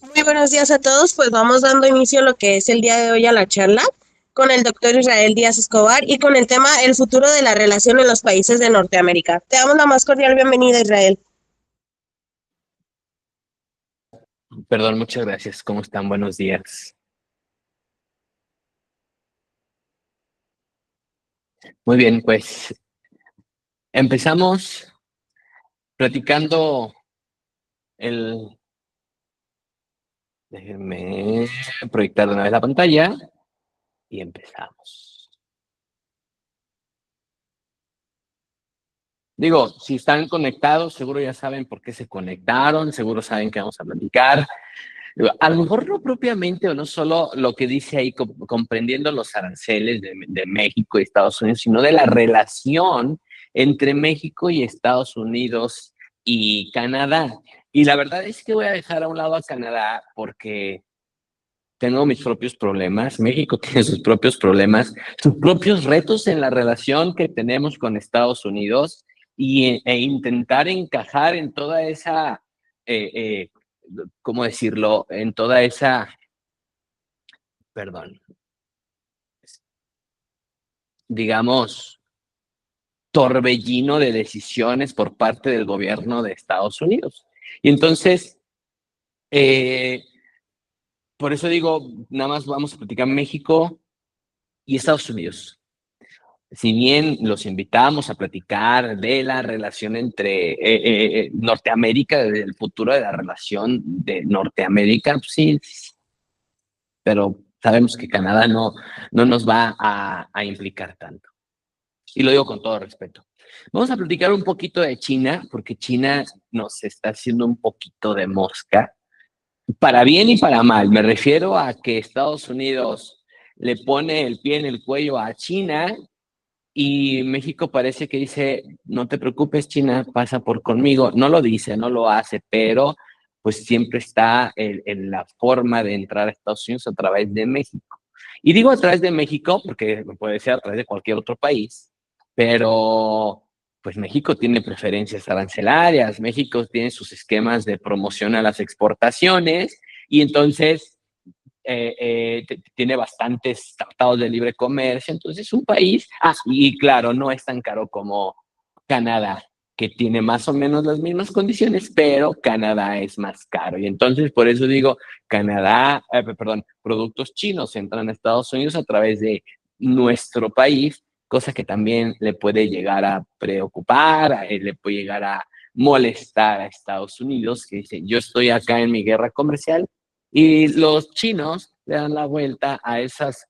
Muy buenos días a todos, pues vamos dando inicio a lo que es el día de hoy a la charla con el doctor Israel Díaz Escobar y con el tema el futuro de la relación en los países de Norteamérica. Te damos la más cordial bienvenida, Israel. Perdón, muchas gracias. ¿Cómo están? Buenos días. Muy bien, pues empezamos platicando el... Déjenme proyectar de una vez la pantalla y empezamos. Digo, si están conectados, seguro ya saben por qué se conectaron, seguro saben que vamos a platicar. A lo mejor no propiamente o no solo lo que dice ahí, comprendiendo los aranceles de México y Estados Unidos, sino de la relación entre México y Estados Unidos y Canadá. Y la verdad es que voy a dejar a un lado a Canadá porque tengo mis propios problemas, México tiene sus propios problemas, sus propios retos en la relación que tenemos con Estados Unidos e intentar encajar en toda esa, eh, eh, ¿cómo decirlo? En toda esa, perdón, digamos, torbellino de decisiones por parte del gobierno de Estados Unidos. Y entonces, eh, por eso digo, nada más vamos a platicar México y Estados Unidos. Si bien los invitamos a platicar de la relación entre Norteamérica, del futuro de la relación de Norteamérica, pues sí, pero sabemos que Canadá no nos va a implicar tanto. Y lo digo con todo respeto. Vamos a platicar un poquito de China, porque China nos está haciendo un poquito de mosca, para bien y para mal. Me refiero a que Estados Unidos le pone el pie en el cuello a China y México parece que dice, no te preocupes, China, pasa por conmigo. No lo dice, no lo hace, pero pues siempre está en la forma de entrar a Estados Unidos a través de México. Y digo a través de México porque puede ser a través de cualquier otro país, pero pues México tiene preferencias arancelarias, México tiene sus esquemas de promoción a las exportaciones y entonces tiene bastantes tratados de libre comercio, entonces es un país, y claro, no es tan caro como Canadá, que tiene más o menos las mismas condiciones, pero Canadá es más caro. Y entonces, por eso digo, Canadá, perdón, productos chinos entran a Estados Unidos a través de nuestro país, cosa que también le puede llegar a preocupar, le puede llegar a molestar a Estados Unidos, que dice, yo estoy acá en mi guerra comercial, y los chinos le dan la vuelta a esas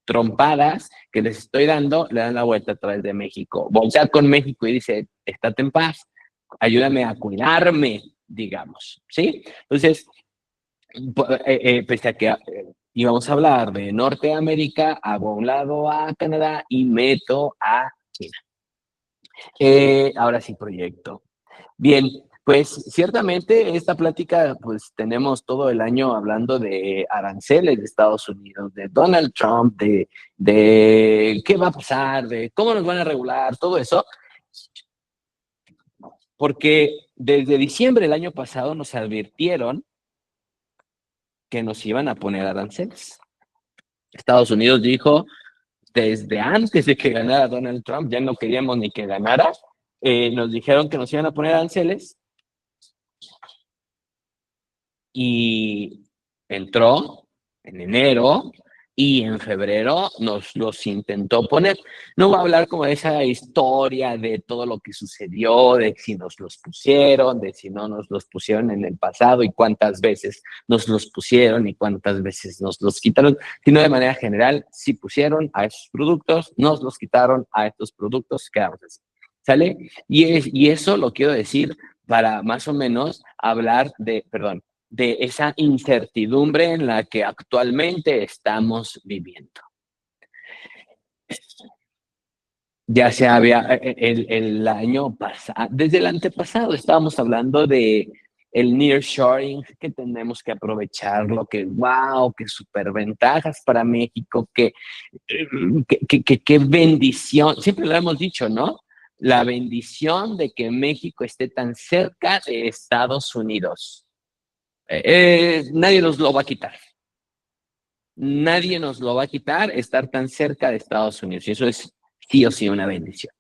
trompadas que les estoy dando, le dan la vuelta a través de México. Voltea con México y dice, estate en paz, ayúdame a cuidarme, digamos, ¿sí? Entonces, pese a que íbamos a hablar de Norteamérica, hago a un lado a Canadá y meto a China. Ahora sí, proyecto. Bien, pues ciertamente esta plática, pues tenemos todo el año hablando de aranceles de Estados Unidos, de Donald Trump, de qué va a pasar, de cómo nos van a regular, todo eso, porque desde diciembre del año pasado nos advirtieron que nos iban a poner aranceles. Estados Unidos dijo, desde antes de que ganara Donald Trump, ya no queríamos ni que ganara, nos dijeron que nos iban a poner aranceles y entró en enero y en febrero nos los intentó poner. No voy a hablar como de esa historia de todo lo que sucedió, de si nos los pusieron, de si no nos los pusieron en el pasado y cuántas veces nos los pusieron y cuántas veces nos los quitaron, sino de manera general, si pusieron a esos productos, nos los quitaron a estos productos, quedamos así. ¿Sale? Y eso lo quiero decir para más o menos hablar de esa incertidumbre en la que actualmente estamos viviendo. Ya se había, el año pasado, desde el antepasado estábamos hablando de el nearshoring, que tenemos que aprovecharlo, que wow, que super ventajas para México, que bendición, siempre lo hemos dicho, ¿no? La bendición de que México esté tan cerca de Estados Unidos. Nadie nos lo va a quitar. Nadie nos lo va a quitar estar tan cerca de Estados Unidos. Y eso es sí o sí una bendición.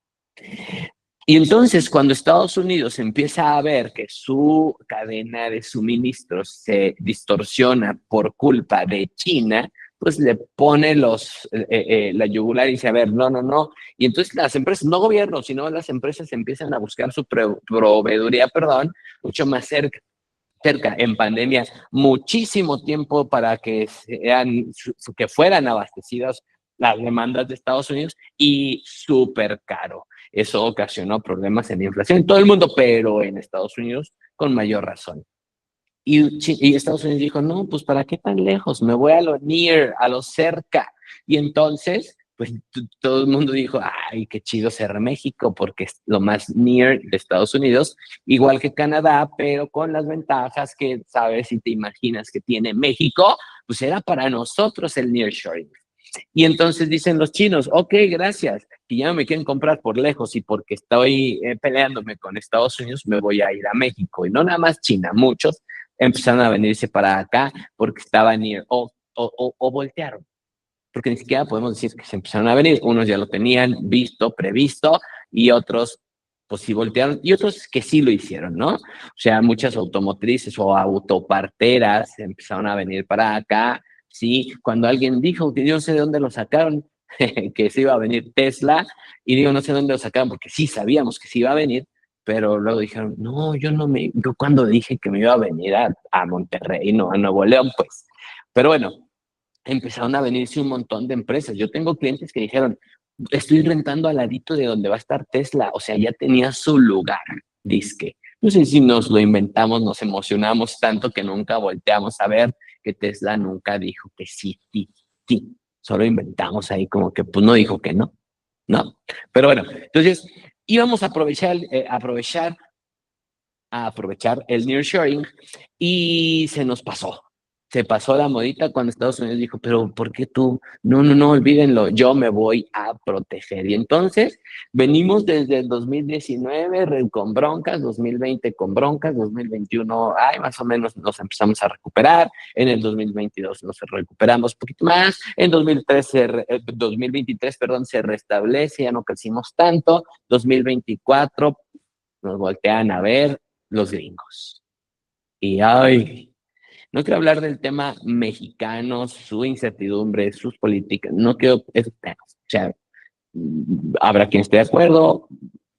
Y entonces, cuando Estados Unidos empieza a ver que su cadena de suministros se distorsiona por culpa de China, pues le pone la yugular y dice, a ver, no, no, no. Y entonces las empresas, no gobiernos, sino las empresas empiezan a buscar su proveeduría, perdón, mucho más cerca en pandemia muchísimo tiempo para que que fueran abastecidas las demandas de Estados Unidos y súper caro. Eso ocasionó problemas en la inflación en todo el mundo, pero en Estados Unidos con mayor razón. Y Estados Unidos dijo, no, pues ¿para qué tan lejos? Me voy a lo near, a lo cerca. Y entonces, pues todo el mundo dijo, ay, qué chido ser México, porque es lo más near de Estados Unidos, igual que Canadá, pero con las ventajas que, sabes, si te imaginas que tiene México, pues era para nosotros el nearshoring. Y entonces dicen los chinos, ok, gracias, que ya me quieren comprar por lejos y porque estoy peleándome con Estados Unidos, me voy a ir a México. Y no nada más China, muchos empezaron a venirse para acá porque estaban o voltearon. Porque ni siquiera podemos decir que se empezaron a venir. Unos ya lo tenían visto, previsto, y otros pues sí voltearon, y otros que sí lo hicieron, ¿no? O sea, muchas automotrices o autoparteras empezaron a venir para acá, ¿sí? Cuando alguien dijo que yo no sé de dónde lo sacaron, que se iba a venir Tesla, y digo, no sé de dónde lo sacaron, porque sí sabíamos que sí iba a venir, pero luego dijeron, no, yo cuando dije que me iba a venir a Monterrey, no, a Nuevo León, pues. Pero bueno, empezaron a venirse un montón de empresas. Yo tengo clientes que dijeron, estoy rentando al ladito de donde va a estar Tesla, o sea, ya tenía su lugar, disque. No sé si nos lo inventamos, nos emocionamos tanto que nunca volteamos a ver que Tesla nunca dijo que sí, sí, sí. Solo inventamos ahí como que pues no dijo que no, ¿no? Pero bueno, entonces íbamos a aprovechar el nearshoring y se nos pasó. Se pasó la modita cuando Estados Unidos dijo, pero ¿por qué tú? No, no, no, olvídenlo, yo me voy a proteger. Y entonces venimos desde el 2019 con broncas, 2020 con broncas, 2021, ay, más o menos nos empezamos a recuperar, en el 2022 nos recuperamos un poquito más, en 2023, perdón, se restablece, ya no crecimos tanto, 2024 nos voltean a ver los gringos. Y ay, no quiero hablar del tema mexicano, su incertidumbre, sus políticas, no quiero esos temas. O sea, habrá quien esté de acuerdo,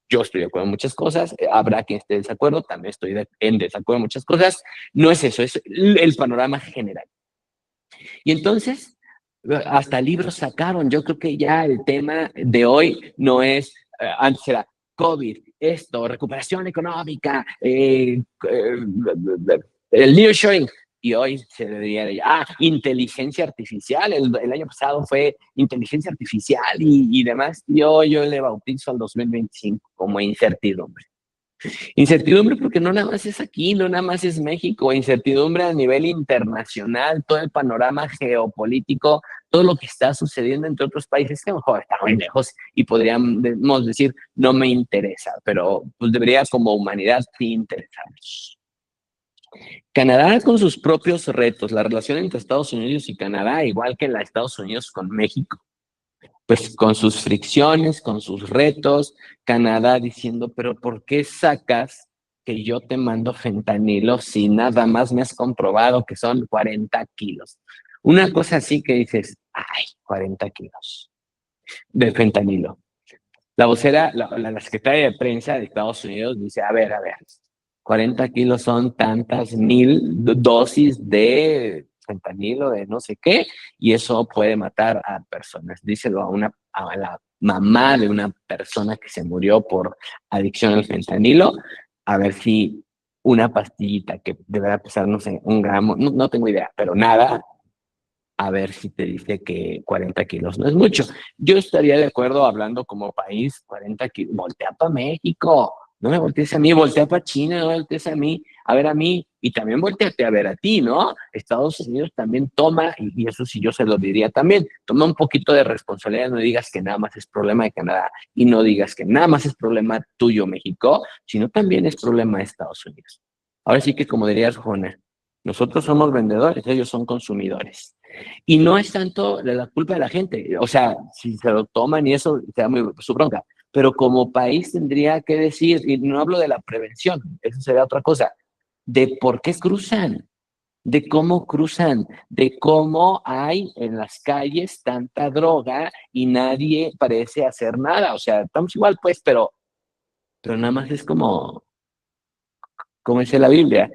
yo estoy de acuerdo en muchas cosas, habrá quien esté en desacuerdo, también estoy en desacuerdo en muchas cosas. No es eso, es el panorama general. Y entonces, hasta libros sacaron. Yo creo que ya el tema de hoy no es, antes era COVID, esto, recuperación económica, el nearshoring. Y hoy se debería de, inteligencia artificial. El año pasado fue inteligencia artificial y demás. Yo le bautizo al 2025 como incertidumbre. Incertidumbre porque no nada más es aquí, no nada más es México, incertidumbre a nivel internacional, todo el panorama geopolítico, todo lo que está sucediendo entre otros países que a lo mejor está muy lejos y podríamos decir no me interesa, pero pues debería como humanidad sí interesarnos. Canadá con sus propios retos, la relación entre Estados Unidos y Canadá, igual que la de Estados Unidos con México, pues con sus fricciones, con sus retos, Canadá diciendo, pero ¿por qué sacas que yo te mando fentanilo si nada más me has comprobado que son 40 kilos? Una cosa así que dices, ay, 40 kilos de fentanilo. La vocera, la secretaria de prensa de Estados Unidos dice, a ver, 40 kilos son tantas mil dosis de fentanilo, de no sé qué, y eso puede matar a personas. Díselo a la mamá de una persona que se murió por adicción al fentanilo, a ver si una pastillita que deberá pesar, no sé, 1 gramo, no tengo idea, pero nada, a ver si te dice que 40 kilos no es mucho. Yo estaría de acuerdo hablando como país, 40 kilos, voltea para México, no me voltees a mí, voltea para China, no me voltees a mí, a ver a mí, y también volteate a ver a ti, ¿no? Estados Unidos también toma, y eso sí yo se lo diría también, toma un poquito de responsabilidad, no digas que nada más es problema de Canadá, y no digas que nada más es problema tuyo, México, sino también es problema de Estados Unidos. Ahora sí que como dirías, Jona, Nosotros somos vendedores, ellos son consumidores. Y no es tanto la culpa de la gente, o sea, si se lo toman y eso, sea muy su bronca, pero como país tendría que decir, y no hablo de la prevención, eso sería otra cosa, de por qué cruzan, de cómo hay en las calles tanta droga y nadie parece hacer nada, o sea, estamos igual pues, pero nada más es como dice la Biblia,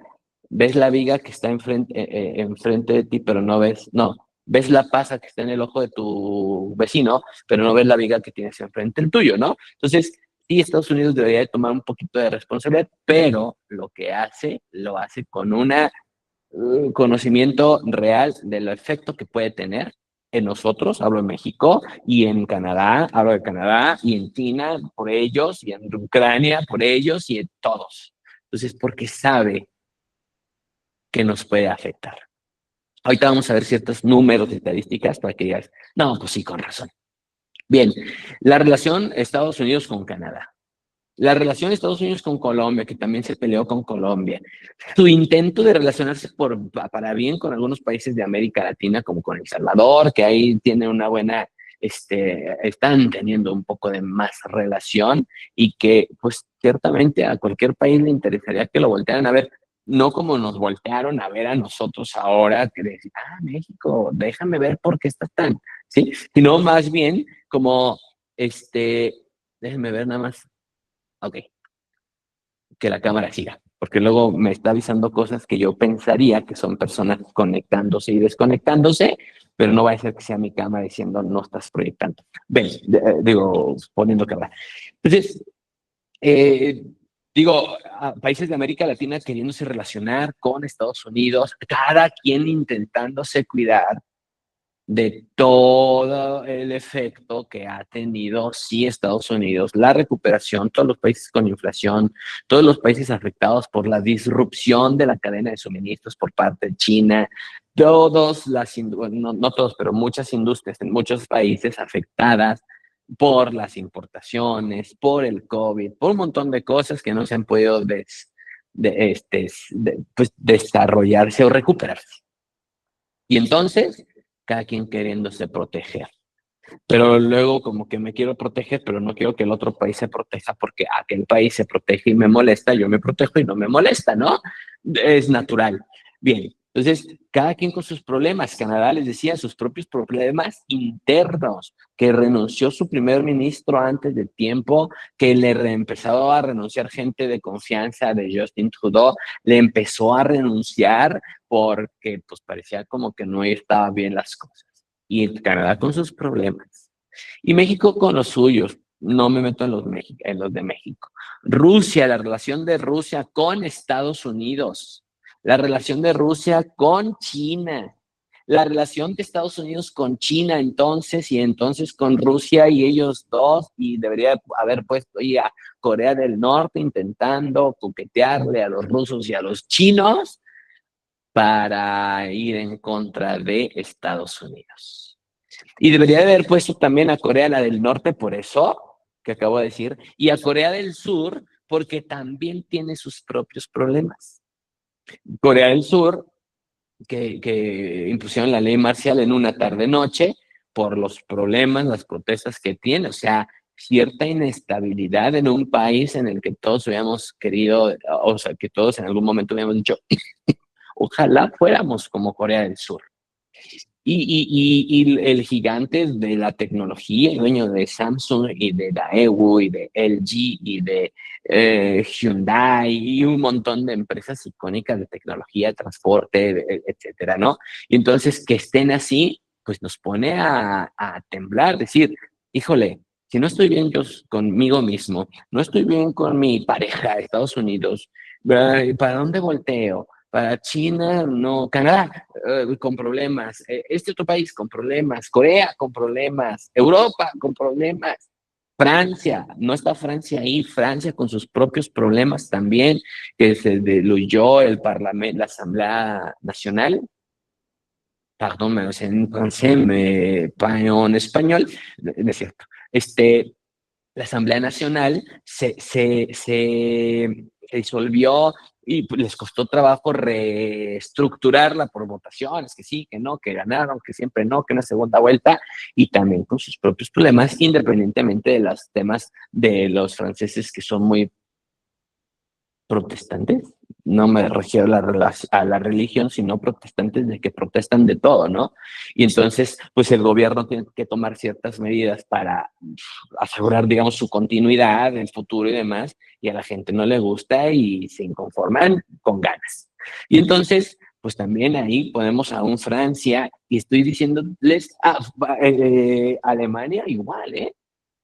ves la viga que está enfrente de ti, pero no ves, no, ves la pasa que está en el ojo de tu vecino, pero no ves la viga que tienes enfrente el tuyo, ¿no? Entonces, sí, Estados Unidos debería de tomar un poquito de responsabilidad, pero lo que hace, lo hace con un conocimiento real del efecto que puede tener en nosotros, hablo en México, y en Canadá, hablo de Canadá, y en China por ellos, y en Ucrania por ellos, y en todos. Entonces, porque sabe que nos puede afectar. Ahorita vamos a ver ciertos números, estadísticas, para que digas, no, pues sí, con razón. Bien, la relación Estados Unidos con Canadá. La relación de Estados Unidos con Colombia, que también se peleó con Colombia. Su intento de relacionarse para bien con algunos países de América Latina, como con El Salvador, que ahí tiene una buena, están teniendo un poco de más relación y que, pues, ciertamente a cualquier país le interesaría que lo voltearan a ver, no como nos voltearon a ver a nosotros ahora, que decir, México, déjame ver por qué estás tan, ¿sí? Sino más bien como, déjenme ver nada más. Ok, que la cámara siga, porque luego me está avisando cosas que yo pensaría que son personas conectándose y desconectándose, pero no va a ser que sea mi cámara diciendo no estás proyectando. Ven, digo, poniendo cámara. Entonces, eh, digo, a países de América Latina queriéndose relacionar con Estados Unidos, cada quien intentándose cuidar de todo el efecto que ha tenido, sí, Estados Unidos, la recuperación, todos los países con inflación, todos los países afectados por la disrupción de la cadena de suministros por parte de China, no todos, pero muchas industrias en muchos países afectadas por las importaciones, por el COVID, por un montón de cosas que no se han podido pues, desarrollarse o recuperarse. Y entonces, cada quien queriéndose proteger. Pero luego como que me quiero proteger, pero no quiero que el otro país se proteja porque aquel país se protege y me molesta, yo me protejo y no me molesta, ¿no? Es natural. Bien, entonces cada quien con sus problemas. Canadá les decía sus propios problemas internos, que renunció su primer ministro antes del tiempo, que empezó a renunciar gente de confianza de Justin Trudeau, le empezó a renunciar porque pues parecía como que no estaba bien las cosas. Y Canadá con sus problemas. Y México con los suyos. No me meto en los de México. Rusia, la relación de Rusia con Estados Unidos. La relación de Rusia con China. La relación de Estados Unidos con China entonces y entonces con Rusia y ellos dos. Y debería haber puesto ahí a Corea del Norte intentando coquetearle a los rusos y a los chinos para ir en contra de Estados Unidos. Y debería de haber puesto también a Corea la del Norte por eso, que acabo de decir, y a Corea del Sur porque también tiene sus propios problemas. Corea del Sur, que impusieron la ley marcial en una tarde-noche por los problemas, las protestas que tiene, o sea, cierta inestabilidad en un país en el que todos hubiéramos querido, o sea, que todos en algún momento hubiéramos dicho, ojalá fuéramos como Corea del Sur. Y el gigante de la tecnología, el dueño de Samsung y de Daewoo y de LG y de Hyundai y un montón de empresas icónicas de tecnología, transporte, etcétera, ¿no? Y entonces que estén así, pues nos pone a temblar, decir, híjole, si no estoy bien yo conmigo mismo, no estoy bien con mi pareja de Estados Unidos, ¿para dónde volteo? Para China, no, Canadá con problemas, este otro país con problemas, Corea con problemas, Europa con problemas, Francia, no está Francia ahí, Francia con sus propios problemas también, que se diluyó el Parlamento, la Asamblea Nacional, perdón, me lo sé en francés, en español, es cierto, la Asamblea Nacional se disolvió y pues, les costó trabajo reestructurarla por votaciones, que sí, que no, que ganaron, que siempre no, que una segunda vuelta, y también con sus propios problemas, independientemente de los temas de los franceses que son muy protestantes. No me refiero a la religión, sino protestantes de que protestan de todo, ¿no? Y entonces, pues el gobierno tiene que tomar ciertas medidas para asegurar, digamos, su continuidad en el futuro y demás, y a la gente no le gusta y se inconforman con ganas. Y entonces, pues también ahí podemos aún Francia, y estoy diciéndoles a Alemania igual, ¿eh?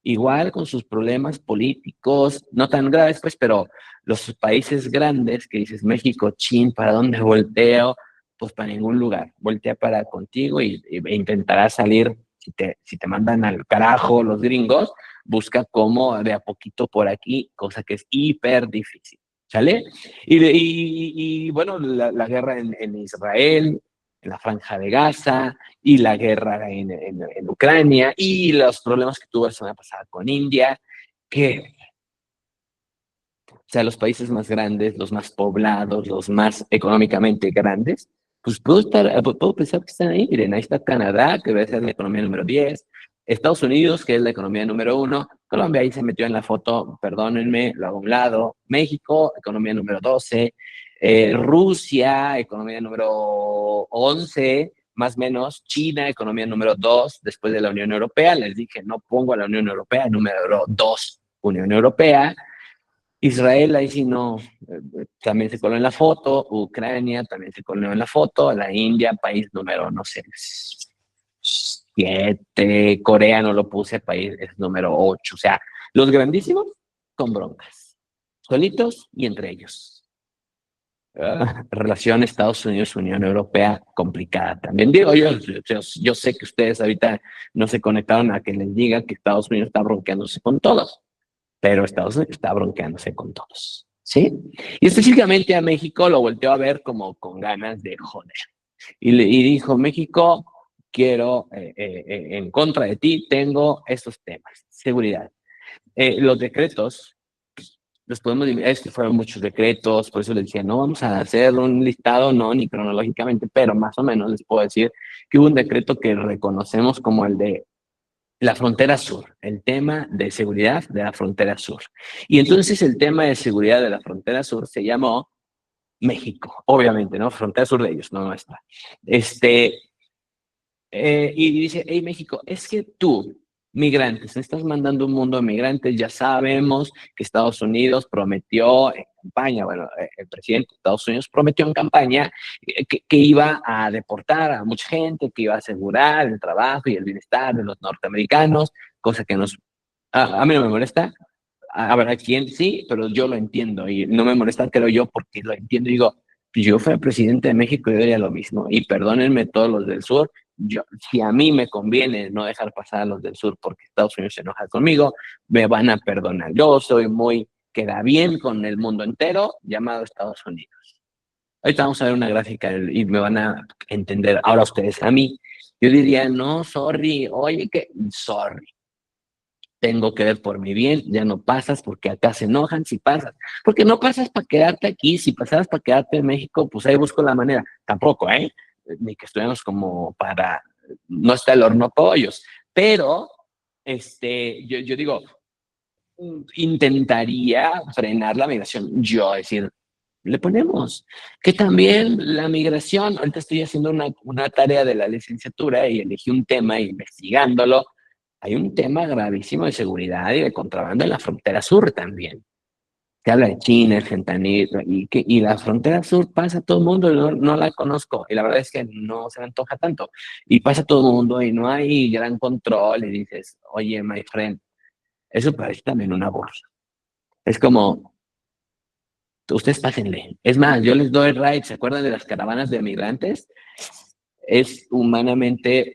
Igual con sus problemas políticos, no tan graves, pues, pero los países grandes que dices México, Chin, ¿para dónde volteo? Pues para ningún lugar. Voltea para contigo e intentarás salir. Si te mandan al carajo los gringos, busca cómo de a poquito por aquí, cosa que es hiper difícil. ¿Sale? Y bueno, la guerra en Israel, en la Franja de Gaza, y la guerra en Ucrania, y los problemas que tuvo la semana pasada con India, que o sea, los países más grandes, los más poblados, los más económicamente grandes, pues puedo pensar que están ahí. Miren, ahí está Canadá, que debe ser la economía número 10, Estados Unidos, que es la economía número 1, Colombia ahí se metió en la foto, perdónenme, lo hago a un lado, México, economía número 12, Rusia, economía número 11, más o menos, China, economía número 2, después de la Unión Europea, les dije, no pongo a la Unión Europea, número 2, Unión Europea. Israel, ahí sí no, también se coló en la foto, Ucrania también se coló en la foto, la India, país número, no sé, 7, Corea no lo puse, país es número 8, o sea, los grandísimos con broncas, solitos y entre ellos. Relación Estados Unidos-Unión Europea complicada también. Digo, yo sé que ustedes ahorita no se conectaron a que les diga que Estados Unidos está bronqueándose con todos, pero Estados Unidos está bronqueándose con todos, ¿sí? Y específicamente a México lo volteó a ver como con ganas de joder. Y dijo, México, quiero, en contra de ti, tengo estos temas. Seguridad. Los decretos, los podemos dividir, es que fueron muchos decretos, por eso les decía, no vamos a hacer un listado, no, ni cronológicamente, pero más o menos les puedo decir que hubo un decreto que reconocemos como el de la frontera sur, el tema de seguridad de la frontera sur. Y entonces el tema de seguridad de la frontera sur se llamó México, obviamente, ¿no? Frontera sur de ellos, no nuestra. Y dice, hey México, es que tú, migrantes, estás mandando un mundo de migrantes, ya sabemos que Estados Unidos prometió en campaña, bueno, el presidente de Estados Unidos prometió en campaña que iba a deportar a mucha gente, que iba a asegurar el trabajo y el bienestar de los norteamericanos, cosa que a mí no me molesta. A ver, a quién sí, pero yo lo entiendo y no me molesta, creo yo, porque lo entiendo. Digo, si yo fuera presidente de México, yo haría lo mismo. Y perdónenme todos los del sur, si a mí me conviene no dejar pasar a los del sur porque Estados Unidos se enoja conmigo, me van a perdonar. Yo soy muy, queda bien con el mundo entero, llamado Estados Unidos. Ahorita vamos a ver una gráfica y me van a entender. Ahora ustedes a mí. Yo diría, no, sorry, oye, que, sorry. Tengo que ver por mi bien, ya no pasas porque acá se enojan si pasas, porque no pasas para quedarte aquí, si pasaras para quedarte en México, pues ahí busco la manera, tampoco, ni que estuviéramos como para, no está el horno pollos, pero, yo digo, intentaría frenar la migración, yo decir, le ponemos que también la migración, ahorita estoy haciendo una tarea de la licenciatura y elegí un tema investigándolo, hay un tema gravísimo de seguridad y de contrabando en la frontera sur también. Se habla de China, el fentanilo, y la frontera sur pasa todo el mundo, no la conozco, y la verdad es que no se me antoja tanto. Y pasa todo el mundo y no hay gran control, y dices, oye, my friend, eso parece también una bolsa. Es como, ustedes pásenle. Es más, yo les doy ride, ¿se acuerdan de las caravanas de migrantes? Es humanamente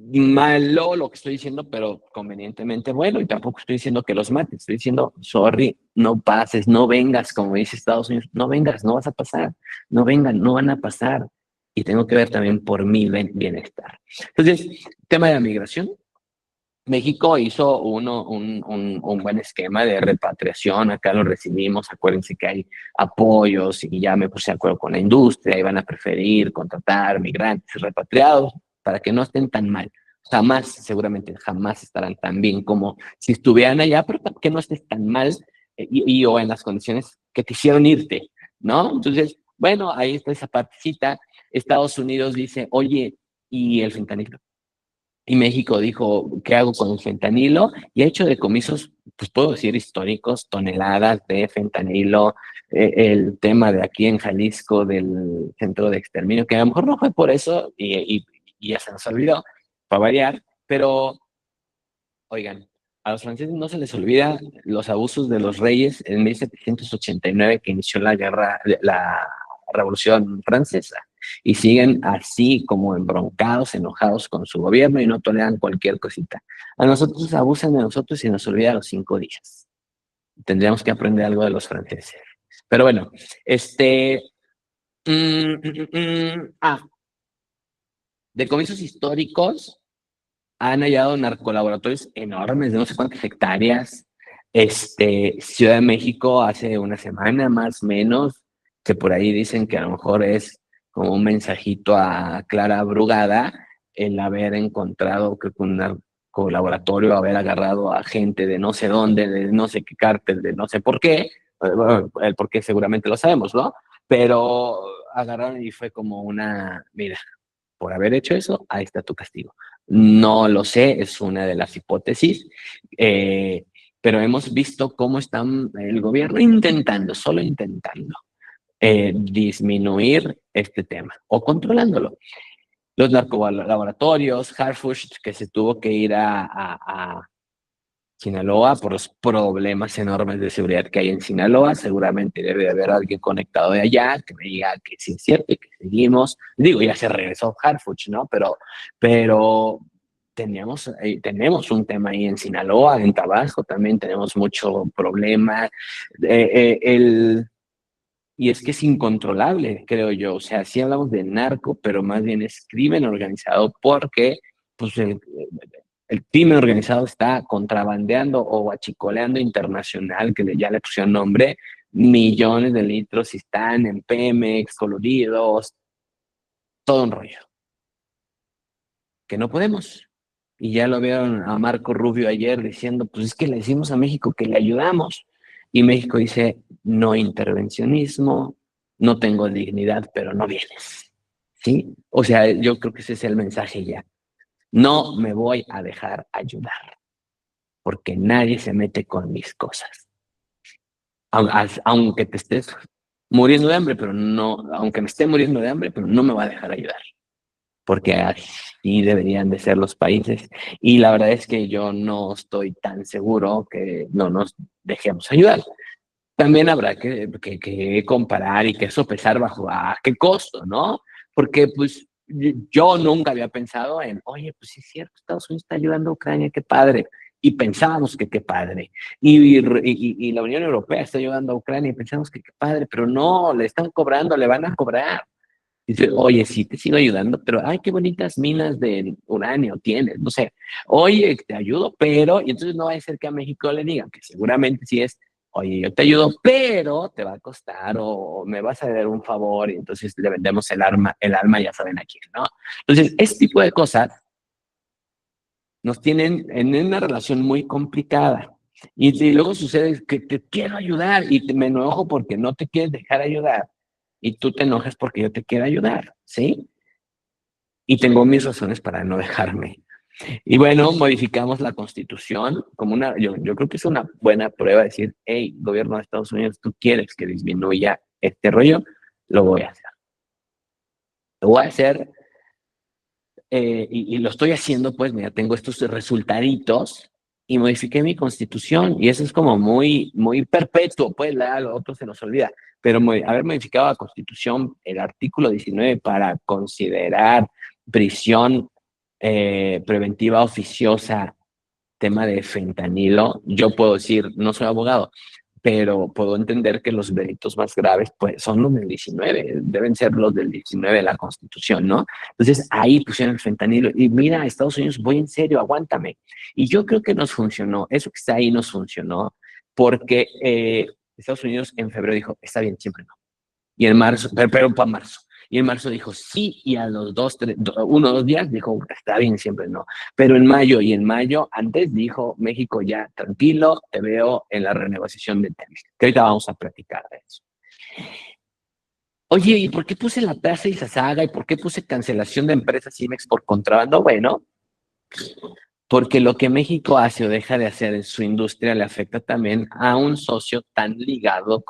malo lo que estoy diciendo, pero convenientemente bueno, y tampoco estoy diciendo que los mates, estoy diciendo, sorry, no pases, no vengas, como dice Estados Unidos, no vengas, no vas a pasar, no vengan, no van a pasar, y tengo que ver también por mi bienestar. Entonces, tema de la migración, México hizo un buen esquema de repatriación, acá lo recibimos, acuérdense que hay apoyos y ya me puse de acuerdo con la industria, iban a preferir contratar migrantes repatriados para que no estén tan mal. Jamás, seguramente jamás estarán tan bien como si estuvieran allá, pero para que no estés tan mal o en las condiciones que te hicieron irte, ¿no? Entonces, bueno, ahí está esa partecita. Estados Unidos dice, oye, ¿y el fentanilo? Y México dijo, ¿qué hago con el fentanilo? Y ha hecho decomisos, pues puedo decir históricos, toneladas de fentanilo, el tema de aquí en Jalisco del centro de exterminio, que a lo mejor no fue por eso y ya se nos olvidó, para variar, pero oigan, a los franceses no se les olvida los abusos de los reyes en 1789 que inició la guerra, la Revolución Francesa, y siguen así como embroncados, enojados con su gobierno y no toleran cualquier cosita. A nosotros abusan de nosotros y nos olvida a los 5 días. Tendríamos que aprender algo de los franceses. Pero bueno, de comienzos históricos, han hallado narcolaboratorios enormes de no sé cuántas hectáreas. Ciudad de México hace una semana más o menos, que por ahí dicen que a lo mejor es como un mensajito a Clara Brugada el haber encontrado, creo que un narcolaboratorio, haber agarrado a gente de no sé dónde, de no sé qué cártel, de no sé por qué, bueno, el por qué seguramente lo sabemos, ¿no? Pero agarraron y fue como una, mira, por haber hecho eso, ahí está tu castigo. No lo sé, es una de las hipótesis, eh, pero hemos visto cómo están el gobierno intentando, solo intentando, disminuir este tema o controlándolo. Los narcolaboratorios, Harfush, que se tuvo que ir a Sinaloa por los problemas enormes de seguridad que hay en Sinaloa. Seguramente debe de haber alguien conectado de allá que me diga que sí es cierto y que seguimos. Digo, ya se regresó Harfuch, ¿no? Pero tenemos un tema ahí en Sinaloa, en Tabasco también tenemos mucho problema. Y es que es incontrolable, creo yo. O sea, sí hablamos de narco, pero más bien es crimen organizado porque pues, el crimen organizado está contrabandeando o achicoleando internacional, que ya le pusieron nombre, millones de litros y están en Pemex, coloridos, todo un rollo. Que no podemos. Y ya lo vieron a Marco Rubio ayer diciendo, pues es que le decimos a México que le ayudamos. Y México dice, no intervencionismo, no tengo dignidad, pero no vienes. ¿Sí? O sea, yo creo que ese es el mensaje ya. No me voy a dejar ayudar, porque nadie se mete con mis cosas. Aunque te estés muriendo de hambre, pero no, aunque me esté muriendo de hambre, pero no me va a dejar ayudar, porque así deberían de ser los países. Y la verdad es que yo no estoy tan seguro que no nos dejemos ayudar. También habrá que comparar y que sopesar bajo a qué costo, ¿no? Porque pues yo nunca había pensado en, oye, pues sí es cierto, Estados Unidos está ayudando a Ucrania, qué padre. Y pensábamos que qué padre. Y la Unión Europea está ayudando a Ucrania y pensamos que qué padre, pero no, le están cobrando, le van a cobrar. Dice, oye, sí te sigo ayudando, pero ay, qué bonitas minas de uranio tienes, no sé. Oye, te ayudo, pero, y entonces no va a ser que a México le digan, que seguramente sí es, oye, yo te ayudo, pero te va a costar o me vas a dar un favor y entonces le vendemos el alma ya saben a quién, ¿no? Entonces, este tipo de cosas nos tienen en una relación muy complicada. Y luego sucede que te quiero ayudar y me enojo porque no te quieres dejar ayudar y tú te enojas porque yo te quiero ayudar, ¿sí? Y tengo mis razones para no dejarme. Y bueno, modificamos la constitución como yo creo que es una buena prueba de decir, hey, gobierno de Estados Unidos, tú quieres que disminuya este rollo, lo voy a hacer. Lo voy a hacer y lo estoy haciendo, pues, mira, tengo estos resultaditos y modifiqué mi constitución y eso es como muy, muy perpetuo, pues, a lo otro se nos olvida, pero haber modificado la constitución, el artículo 19 para considerar prisión preventiva oficiosa, tema de fentanilo, yo puedo decir, no soy abogado, pero puedo entender que los delitos más graves pues, son los del 19, deben ser los del 19 de la Constitución, ¿no? Entonces ahí pusieron el fentanilo y mira, Estados Unidos, voy en serio, aguántame. Y yo creo que nos funcionó, eso que está ahí nos funcionó, porque Estados Unidos en febrero dijo, está bien, siempre no. Y en marzo, pero para marzo. Y en marzo dijo sí, y a los 1 o 2 días dijo, está bien, siempre no. Pero en mayo antes dijo, México ya tranquilo, te veo en la renegociación de tenis. Que ahorita vamos a platicar de eso. Oye, ¿y por qué puse la Plaza Izazaga y por qué puse cancelación de empresas IMEX por contrabando? Bueno, porque lo que México hace o deja de hacer en su industria le afecta también a un socio tan ligado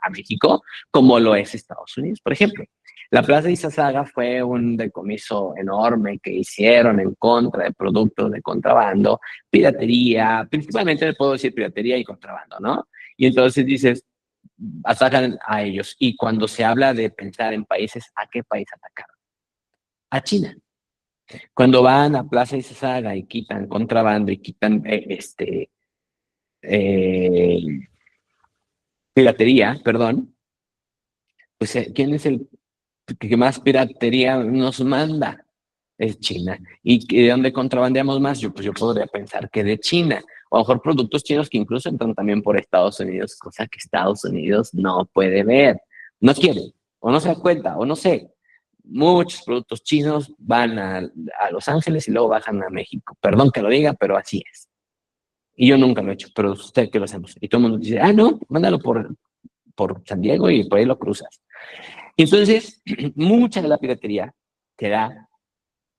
a México como lo es Estados Unidos. Por ejemplo, la Plaza Izazaga fue un decomiso enorme que hicieron en contra de productos de contrabando, piratería, principalmente le puedo decir piratería y contrabando, ¿no? Y entonces dices, atacan a ellos. Y cuando se habla de pensar en países, ¿a qué país atacaron? A China. Cuando van a Plaza Izazaga y quitan contrabando y quitan eh, piratería, perdón, pues ¿quién es el que más piratería nos manda? Es China. ¿Y de dónde contrabandeamos más? Pues yo podría pensar que de China. O a lo mejor productos chinos que incluso entran también por Estados Unidos, cosa que Estados Unidos no puede ver. No quiere, o no se da cuenta, o no sé. Muchos productos chinos van a Los Ángeles y luego bajan a México. Perdón que lo diga, pero así es. Y yo nunca lo he hecho, pero usted que lo hacemos. Y todo el mundo dice, no, mándalo por San Diego y por ahí lo cruzas. Y entonces, mucha de la piratería que da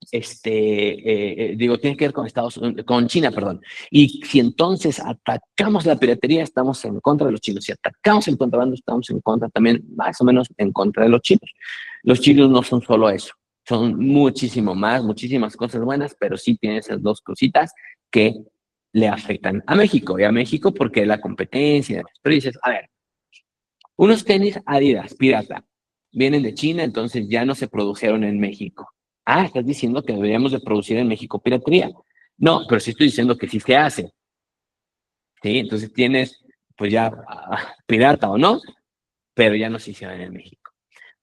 tiene que ver con China, perdón. Y si entonces atacamos la piratería, estamos en contra de los chinos. Si atacamos el contrabando, estamos en contra también, más o menos, en contra de los chinos. Los chinos no son solo eso, son muchísimo más, muchísimas cosas buenas, pero sí tienen esas dos cositas que le afectan a México. Y a México porque la competencia. Pero dices, a ver, unos tenis Adidas, pirata, vienen de China, entonces ya no se produjeron en México. Estás diciendo que deberíamos de producir en México piratería. No, pero sí estoy diciendo que sí se hace. ¿Sí? Entonces tienes, pues ya, pirata o no, pero ya no se hicieron en México.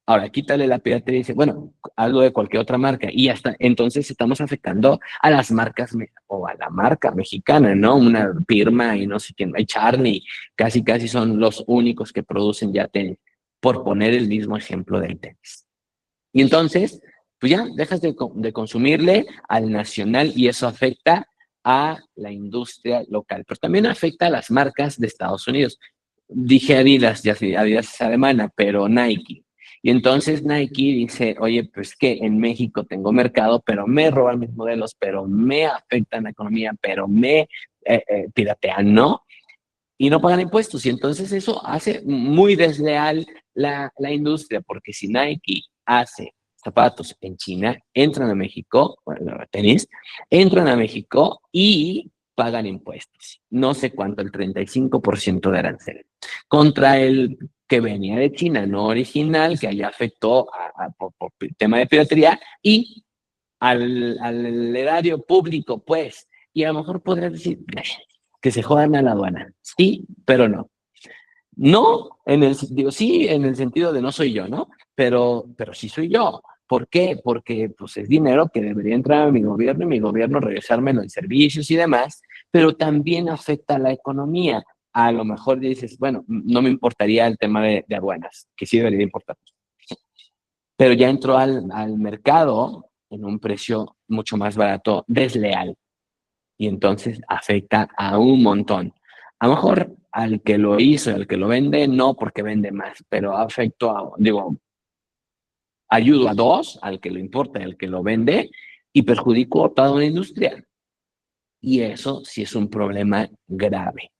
Ahora, quítale la piratería y dice, bueno, algo de cualquier otra marca. Y hasta entonces estamos afectando a las marcas o a la marca mexicana, ¿no? Una firma y no sé quién, hay Charlie, casi son los únicos que producen ya tenis, por poner el mismo ejemplo del tenis. Y entonces, pues ya dejas de consumirle al nacional y eso afecta a la industria local, pero también afecta a las marcas de Estados Unidos. Dije Adidas, ya sé, Adidas es alemana, pero Nike. Y entonces Nike dice, oye, pues que en México tengo mercado, pero me roban mis modelos, pero me afectan la economía, pero me piratean, ¿no? Y no pagan impuestos. Y entonces eso hace muy desleal la industria, porque si Nike hace zapatos en China, entran a México, bueno, tenis, entran a México y pagan impuestos. No sé cuánto, el 35% de arancel. Contra el que venía de China, no original, que allá afectó por tema de piratería y al erario público, pues. Y a lo mejor podrías decir que se jodan a la aduana. Sí, pero no. No, digo, sí, en el sentido de no soy yo, ¿no? Pero sí soy yo. ¿Por qué? Porque pues, es dinero que debería entrar a mi gobierno y mi gobierno regresármelo en servicios y demás, pero también afecta a la economía. A lo mejor dices, bueno, no me importaría el tema de aduanas, que sí debería importar, pero ya entró al mercado en un precio mucho más barato, desleal, y entonces afecta a un montón. A lo mejor al que lo hizo, al que lo vende, no porque vende más, pero afecto ayudo a dos, al que lo importa y al que lo vende, y perjudico a toda una industria. Y eso sí es un problema grave,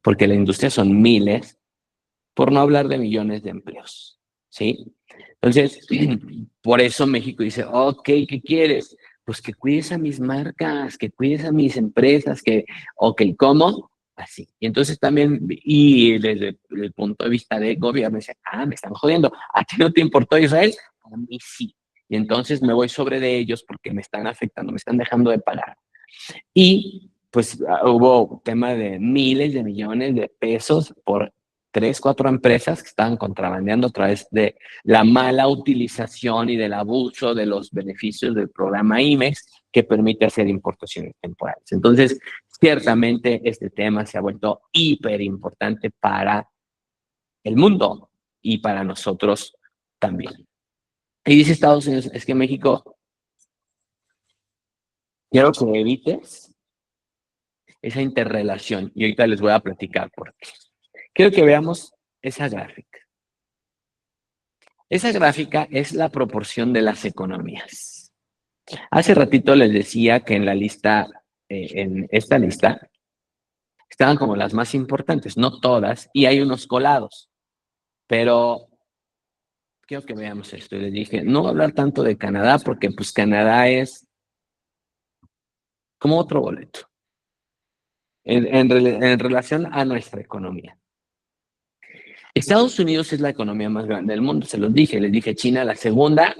porque la industria son miles, por no hablar de millones de empleos, ¿sí? Entonces, por eso México dice, ok, ¿qué quieres? Pues que cuides a mis marcas, que cuides a mis empresas, ok, ¿cómo? Así. Y entonces también, y desde el punto de vista del gobierno, dice, me están jodiendo, ¿a ti no te importó Israel? A mí sí. Y entonces me voy sobre de ellos porque me están afectando, me están dejando de pagar. Y pues hubo tema de miles de millones de pesos por 3, 4 empresas que estaban contrabandeando a través de la mala utilización y del abuso de los beneficios del programa IMEX que permite hacer importaciones temporales. Entonces, ciertamente este tema se ha vuelto hiper importante para el mundo y para nosotros también. Y dice Estados Unidos, es que México, quiero que evites esa interrelación. Y ahorita les voy a platicar por qué. Quiero que veamos esa gráfica. Esa gráfica es la proporción de las economías. Hace ratito les decía que en la lista, en esta lista, estaban como las más importantes, no todas, y hay unos colados. Pero quiero que veamos esto. Y les dije, no voy a hablar tanto de Canadá porque pues Canadá es como otro boleto en relación a nuestra economía. Estados Unidos es la economía más grande del mundo, se los dije, les dije China la segunda,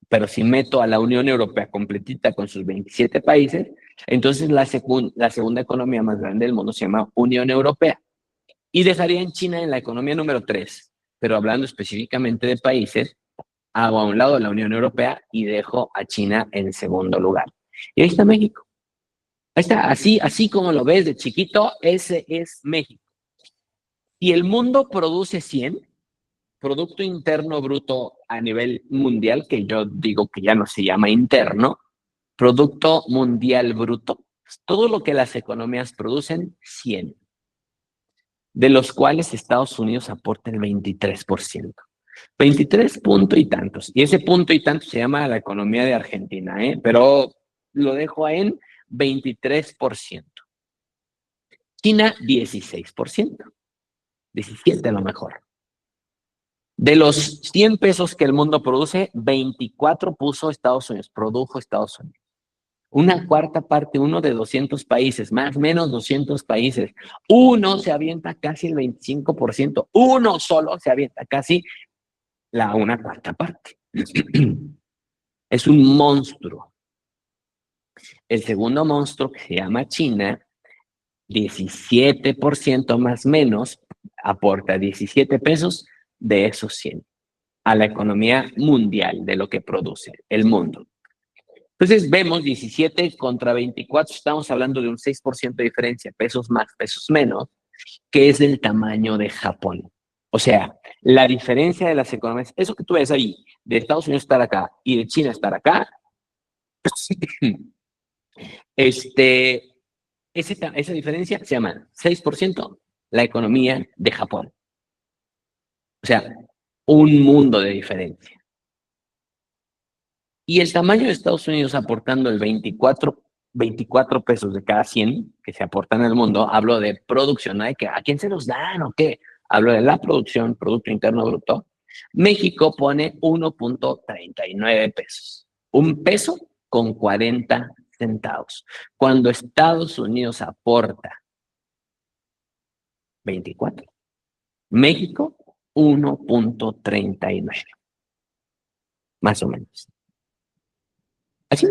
pero si meto a la Unión Europea completita con sus 27 países, entonces la segunda economía más grande del mundo se llama Unión Europea. Y dejaría en China en la economía número 3, pero hablando específicamente de países, hago a un lado la Unión Europea y dejo a China en segundo lugar. Y ahí está México. Ahí está, así como lo ves de chiquito, ese es México. Y el mundo produce 100, Producto Interno Bruto a nivel mundial, que yo digo que ya no se llama interno, Producto Mundial Bruto, todo lo que las economías producen, 100, de los cuales Estados Unidos aporta el 23%. 23 punto y tantos. Y ese punto y tantos se llama la economía de Argentina, pero lo dejo en 23%. China, 16%. 17 a lo mejor. De los 100 pesos que el mundo produce, 24 puso Estados Unidos, produjo Estados Unidos. Una cuarta parte, uno de 200 países, más o menos 200 países. Uno se avienta casi el 25%, uno solo se avienta casi una cuarta parte. Es un monstruo. El segundo monstruo, que se llama China, 17% más o menos, aporta 17 pesos de esos 100 a la economía mundial de lo que produce el mundo. Entonces vemos 17 contra 24, estamos hablando de un 6% de diferencia, pesos más, pesos menos, que es el tamaño de Japón. O sea, la diferencia de las economías, eso que tú ves ahí, de Estados Unidos estar acá y de China estar acá, esa diferencia se llama 6% la economía de Japón. O sea, un mundo de diferencia. Y el tamaño de Estados Unidos aportando el 24 pesos de cada 100 que se aportan al mundo, hablo de producción, ¿no? ¿A quién se los dan o qué? Hablo de la producción, Producto Interno Bruto. México pone 1.39 pesos. Un peso con 40 centavos. Cuando Estados Unidos aporta 24, México 1.39. Más o menos. Así,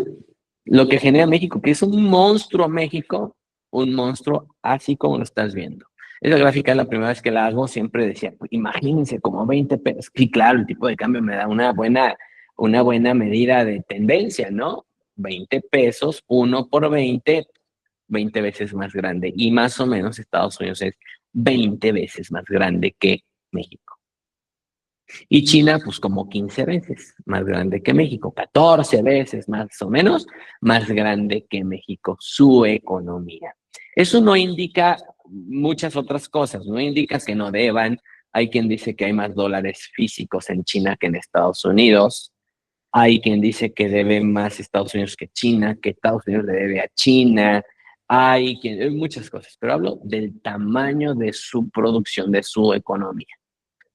lo que genera México, que es un monstruo México, un monstruo así como lo estás viendo. Esa gráfica es la primera vez que la hago, siempre decía, imagínense como 20 pesos. Y claro, el tipo de cambio me da una buena medida de tendencia, ¿no? 20 pesos, 1 por 20, 20 veces más grande. Y más o menos Estados Unidos es 20 veces más grande que México. Y China, pues como 15 veces más grande que México, 14 veces más o menos más grande que México, su economía. Eso no indica muchas otras cosas, no indica que no deban. Hay quien dice que hay más dólares físicos en China que en Estados Unidos. Hay quien dice que debe más Estados Unidos que China, que Estados Unidos le debe a China. Hay muchas cosas, pero hablo del tamaño de su producción, de su economía.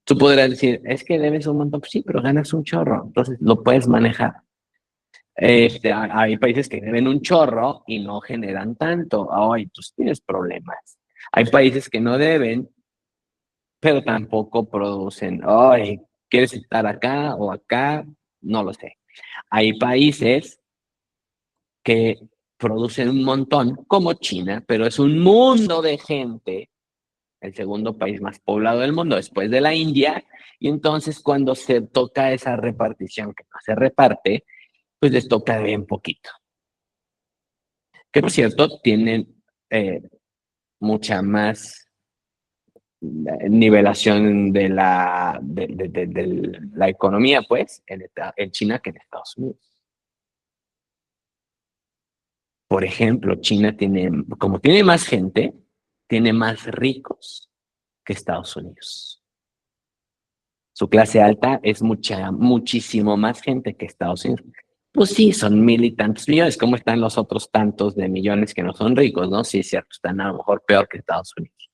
Tú podrás decir, es que debes un montón, pues sí, pero ganas un chorro, entonces lo puedes manejar. Hay países que deben un chorro y no generan tanto. Ay, tú tienes problemas. Hay países que no deben, pero tampoco producen. Ay, ¿quieres estar acá o acá? No lo sé. Hay países que producen un montón, como China, pero es un mundo de gente, el segundo país más poblado del mundo después de la India, y entonces cuando se toca esa repartición que no se reparte, pues les toca bien poquito. Que por cierto, tienen mucha más nivelación de la economía, pues, en China que en Estados Unidos. Por ejemplo, China tiene, como tiene más gente, tiene más ricos que Estados Unidos. Su clase alta es muchísimo más gente que Estados Unidos. Pues sí, son 1,000 y tantos millones. ¿Cómo están los otros tantos de millones que no son ricos, no? Sí, es cierto, están a lo mejor peor que Estados Unidos.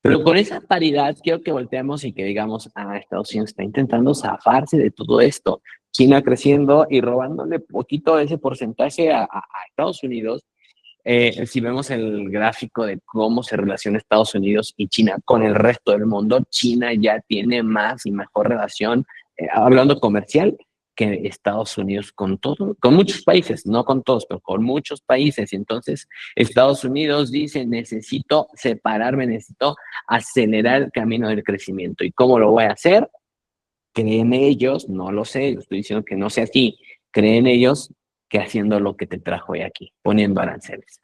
Pero con esa paridad quiero que volteemos y que digamos, Estados Unidos está intentando zafarse de todo esto. China creciendo y robándole poquito de ese porcentaje a Estados Unidos. Si vemos el gráfico de cómo se relaciona Estados Unidos y China con el resto del mundo, China ya tiene más y mejor relación, hablando comercial, que Estados Unidos con todo, con muchos países, no con todos, pero con muchos países. Y entonces Estados Unidos dice, necesito separarme, necesito acelerar el camino del crecimiento. ¿Y cómo lo voy a hacer? Creen ellos, no lo sé, estoy diciendo que no sea así, creen ellos que haciendo lo que te trajo hoy aquí, poniendo aranceles.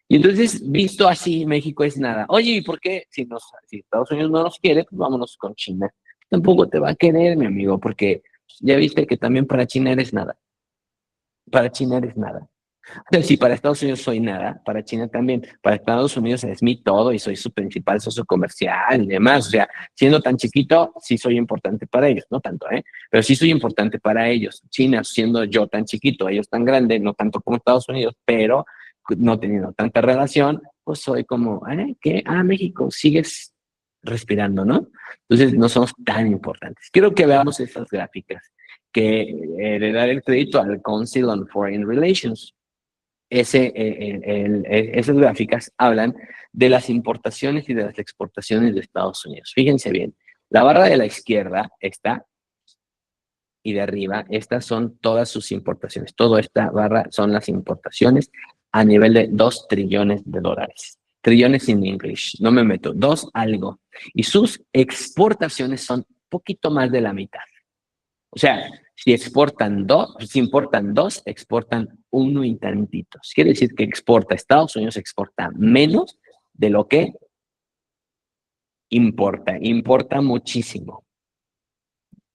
Y entonces, visto así, México es nada. Oye, ¿y por qué? Si Estados Unidos no nos quiere, pues vámonos con China. Tampoco te va a querer, mi amigo, porque ya viste que también para China eres nada. Para China eres nada. Si para Estados Unidos soy nada, para China también. Para Estados Unidos es mi todo y soy su principal socio comercial y demás. O sea, siendo tan chiquito, sí soy importante para ellos. No tanto, ¿eh? Pero sí soy importante para ellos. China, siendo yo tan chiquito, ellos tan grandes, no tanto como Estados Unidos, pero no teniendo tanta relación, pues soy como, ¿qué? México, sigues respirando, ¿no? Entonces no somos tan importantes. Quiero que veamos estas gráficas, que le dar el crédito al Council on Foreign Relations. Esas gráficas hablan de las importaciones y de las exportaciones de Estados Unidos. Fíjense bien, la barra de la izquierda está y de arriba, estas son todas sus importaciones. Toda esta barra son las importaciones a nivel de 2 trillones de dólares. Trillones in English, no me meto, 2 algo. Y sus exportaciones son poquito más de la mitad. O sea, si importan dos, exportan uno y tantitos. Quiere decir que Estados Unidos exporta menos de lo que importa muchísimo.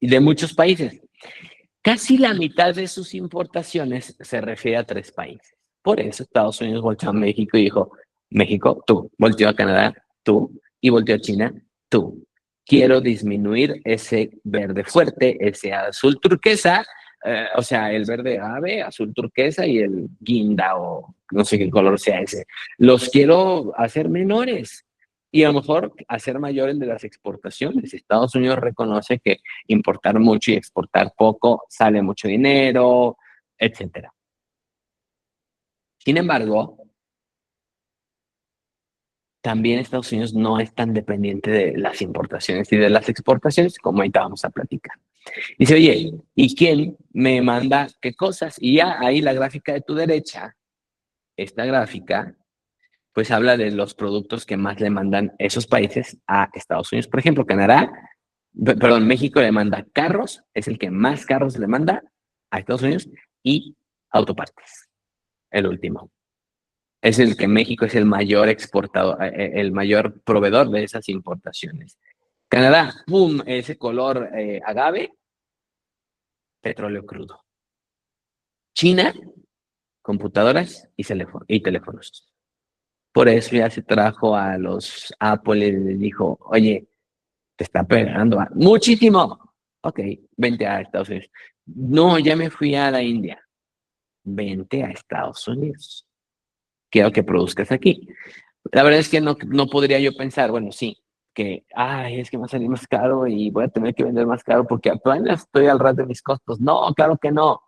Y de muchos países. Casi la mitad de sus importaciones se refiere a 3 países. Por eso Estados Unidos volteó a México y dijo, México, tú, volteó a Canadá, tú, y volteó a China, tú. Quiero disminuir ese verde fuerte, ese azul turquesa, o sea, el verde ave, azul turquesa y el guinda o no sé qué color sea ese. Los quiero hacer menores y a lo mejor hacer mayor el de las exportaciones. Estados Unidos reconoce que importar mucho y exportar poco sale mucho dinero, etcétera. Sin embargo, también Estados Unidos no es tan dependiente de las importaciones y de las exportaciones como ahorita vamos a platicar. Dice, oye, ¿y quién me manda qué cosas? Y ya ahí la gráfica de tu derecha, esta gráfica, pues habla de los productos que más le mandan esos países a Estados Unidos. Por ejemplo, México le manda carros, es el que más carros le manda a Estados Unidos, y autopartes, el último. Es el que México es el mayor exportador, el mayor proveedor de esas importaciones. Canadá, ¡pum! Ese color agave, petróleo crudo. China, computadoras y teléfonos. Por eso ya se trajo a los Apple y les dijo, oye, te está pegando muchísimo. Ok, vente a Estados Unidos. No, ya me fui a la India. Vente a Estados Unidos. Quiero que produzcas aquí. La verdad es que no podría yo pensar, bueno, sí, que, es que me va a salir más caro y voy a tener que vender más caro porque apenas estoy al ras de mis costos. No, claro que no.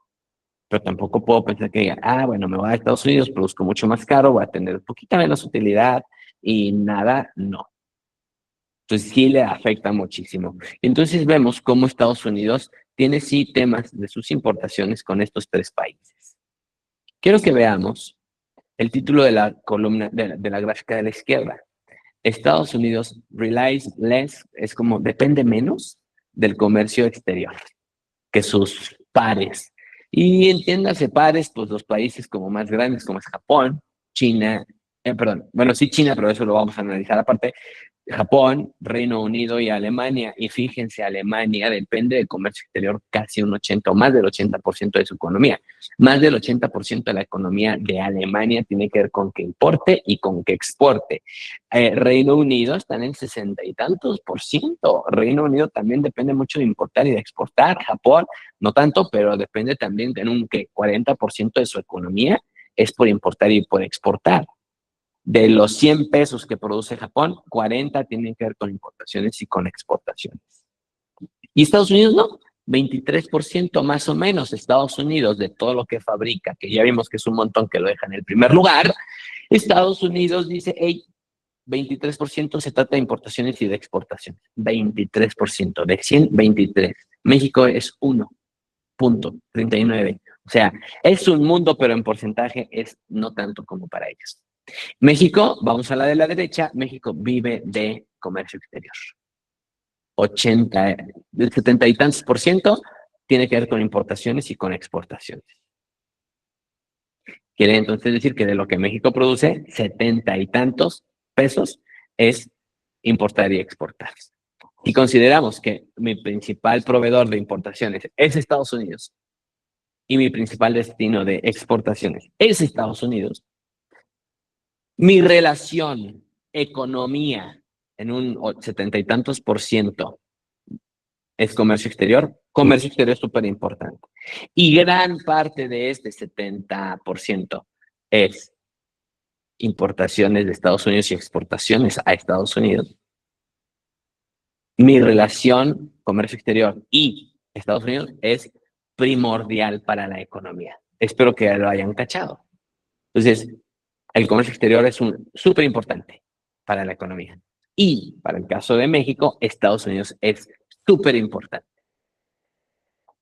Pero tampoco puedo pensar que diga, bueno, me voy a Estados Unidos, produzco mucho más caro, voy a tener poquita menos utilidad y nada, no. Entonces sí le afecta muchísimo. Entonces vemos cómo Estados Unidos tiene sí temas de sus importaciones con estos 3 países. Quiero que veamos el título de la columna, de la gráfica de la izquierda. Estados Unidos relies less, es como depende menos del comercio exterior que sus pares. Y entiéndase pares, pues los países como más grandes como es Japón, China, perdón, bueno, sí China, pero eso lo vamos a analizar aparte, Japón, Reino Unido y Alemania. Y fíjense, Alemania depende del comercio exterior casi un 80 o más del 80% de su economía. Más del 80% de la economía de Alemania tiene que ver con que importe y con que exporte. Reino Unido está en el 60 y tantos por ciento. Reino Unido también depende mucho de importar y de exportar. Japón no tanto, pero depende también de un que 40% de su economía es por importar y por exportar. De los 100 pesos que produce Japón, 40 tienen que ver con importaciones y con exportaciones. Y Estados Unidos no, 23% más o menos. Estados Unidos, de todo lo que fabrica, que ya vimos que es un montón que lo deja en el primer lugar, Estados Unidos dice, hey, 23% se trata de importaciones y de exportaciones. 23%, de 100, 23. México es 1.39. O sea, es un mundo, pero en porcentaje es no tanto como para ellos. México, vamos a la de la derecha, México vive de comercio exterior. 70 y tantos por ciento tiene que ver con importaciones y con exportaciones. Quiere entonces decir que de lo que México produce, 70 y tantos pesos es importar y exportar. Y consideramos que mi principal proveedor de importaciones es Estados Unidos y mi principal destino de exportaciones es Estados Unidos. Mi relación economía en un 70 y tantos por ciento es comercio exterior. Comercio exterior es súper importante. Y gran parte de este 70% es importaciones de Estados Unidos y exportaciones a Estados Unidos. Mi relación comercio exterior y Estados Unidos es primordial para la economía. Espero que lo hayan cachado. Entonces, el comercio exterior es súper importante para la economía. Y para el caso de México, Estados Unidos es súper importante.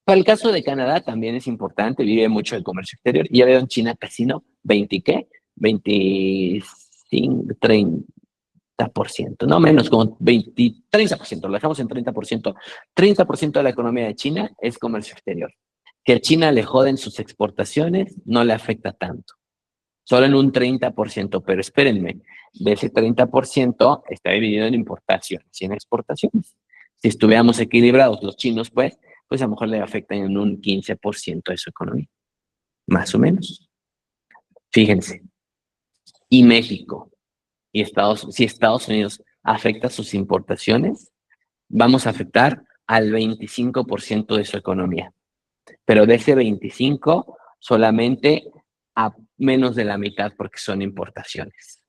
Para el caso de Canadá también es importante, vive mucho el comercio exterior. Y ya veo en China casi no, 20 ¿qué? 25, 30%, no menos, como 20, 30%, lo dejamos en 30%. 30% de la economía de China es comercio exterior. Que a China le joden sus exportaciones, no le afecta tanto. Solo en un 30%, pero espérenme, de ese 30% está dividido en importaciones y en exportaciones. Si estuviéramos equilibrados los chinos, pues a lo mejor le afecta en un 15% de su economía, más o menos. Fíjense, y México, y si Estados Unidos afecta sus importaciones, vamos a afectar al 25% de su economía. Pero de ese 25, solamente a menos de la mitad porque son importaciones.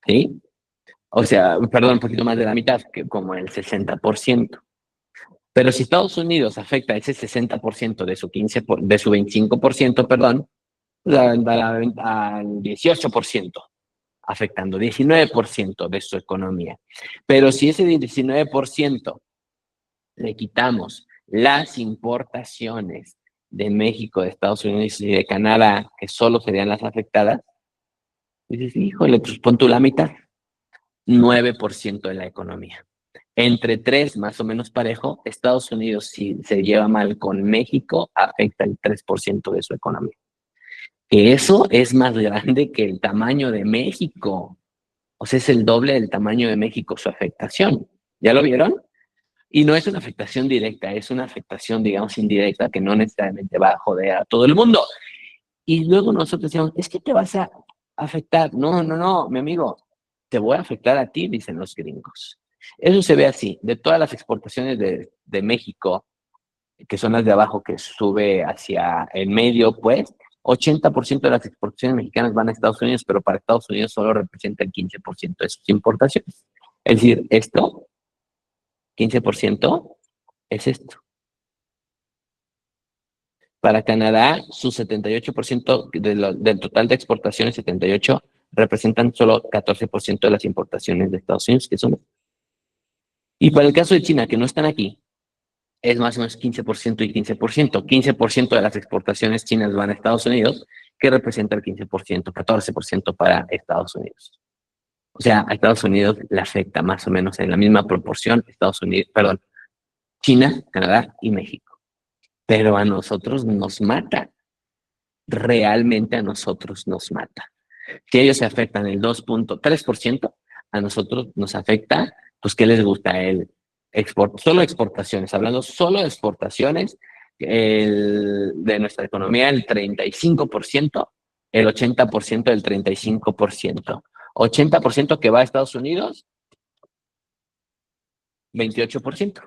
¿Sí? O sea, perdón, un poquito más de la mitad, que como el 60%. Pero si Estados Unidos afecta ese 60% de su 15 de su 25%, perdón, al 18%, afectando 19% de su economía. Pero si ese 19% le quitamos las importaciones de México, de Estados Unidos y de Canadá, que solo serían las afectadas, dices, híjole, pues pon tú la mitad, 9% de la economía. Entre tres, más o menos parejo, Estados Unidos, si se lleva mal con México, afecta el 3% de su economía. Que eso es más grande que el tamaño de México. O sea, es el doble del tamaño de México su afectación. ¿Ya lo vieron? Y no es una afectación directa, es una afectación, digamos, indirecta que no necesariamente va a joder a todo el mundo. Y luego nosotros decimos, es que te vas a afectar. No, no, no, mi amigo, te voy a afectar a ti, dicen los gringos. Eso se ve así. De todas las exportaciones de México, que son las de abajo, que sube hacia el medio, pues, 80% de las exportaciones mexicanas van a Estados Unidos, pero para Estados Unidos solo representa el 15% de sus importaciones. Es decir, esto, 15%, es esto. Para Canadá, su 78% del total de exportaciones, 78, representan solo 14% de las importaciones de Estados Unidos, que son. Y para el caso de China, que no están aquí, es más o menos 15% y 15%. 15% de las exportaciones chinas van a Estados Unidos que representa el 15%, 14% para Estados Unidos. O sea, a Estados Unidos le afecta más o menos en la misma proporción China, Canadá y México. Pero a nosotros nos mata. Realmente a nosotros nos mata. Si ellos se afectan el 2.3%, a nosotros nos afecta, pues, ¿qué les gusta? Solo exportaciones, hablando solo de exportaciones, de nuestra economía, el 35%, el 80% del 35%. 80% que va a Estados Unidos, 28%.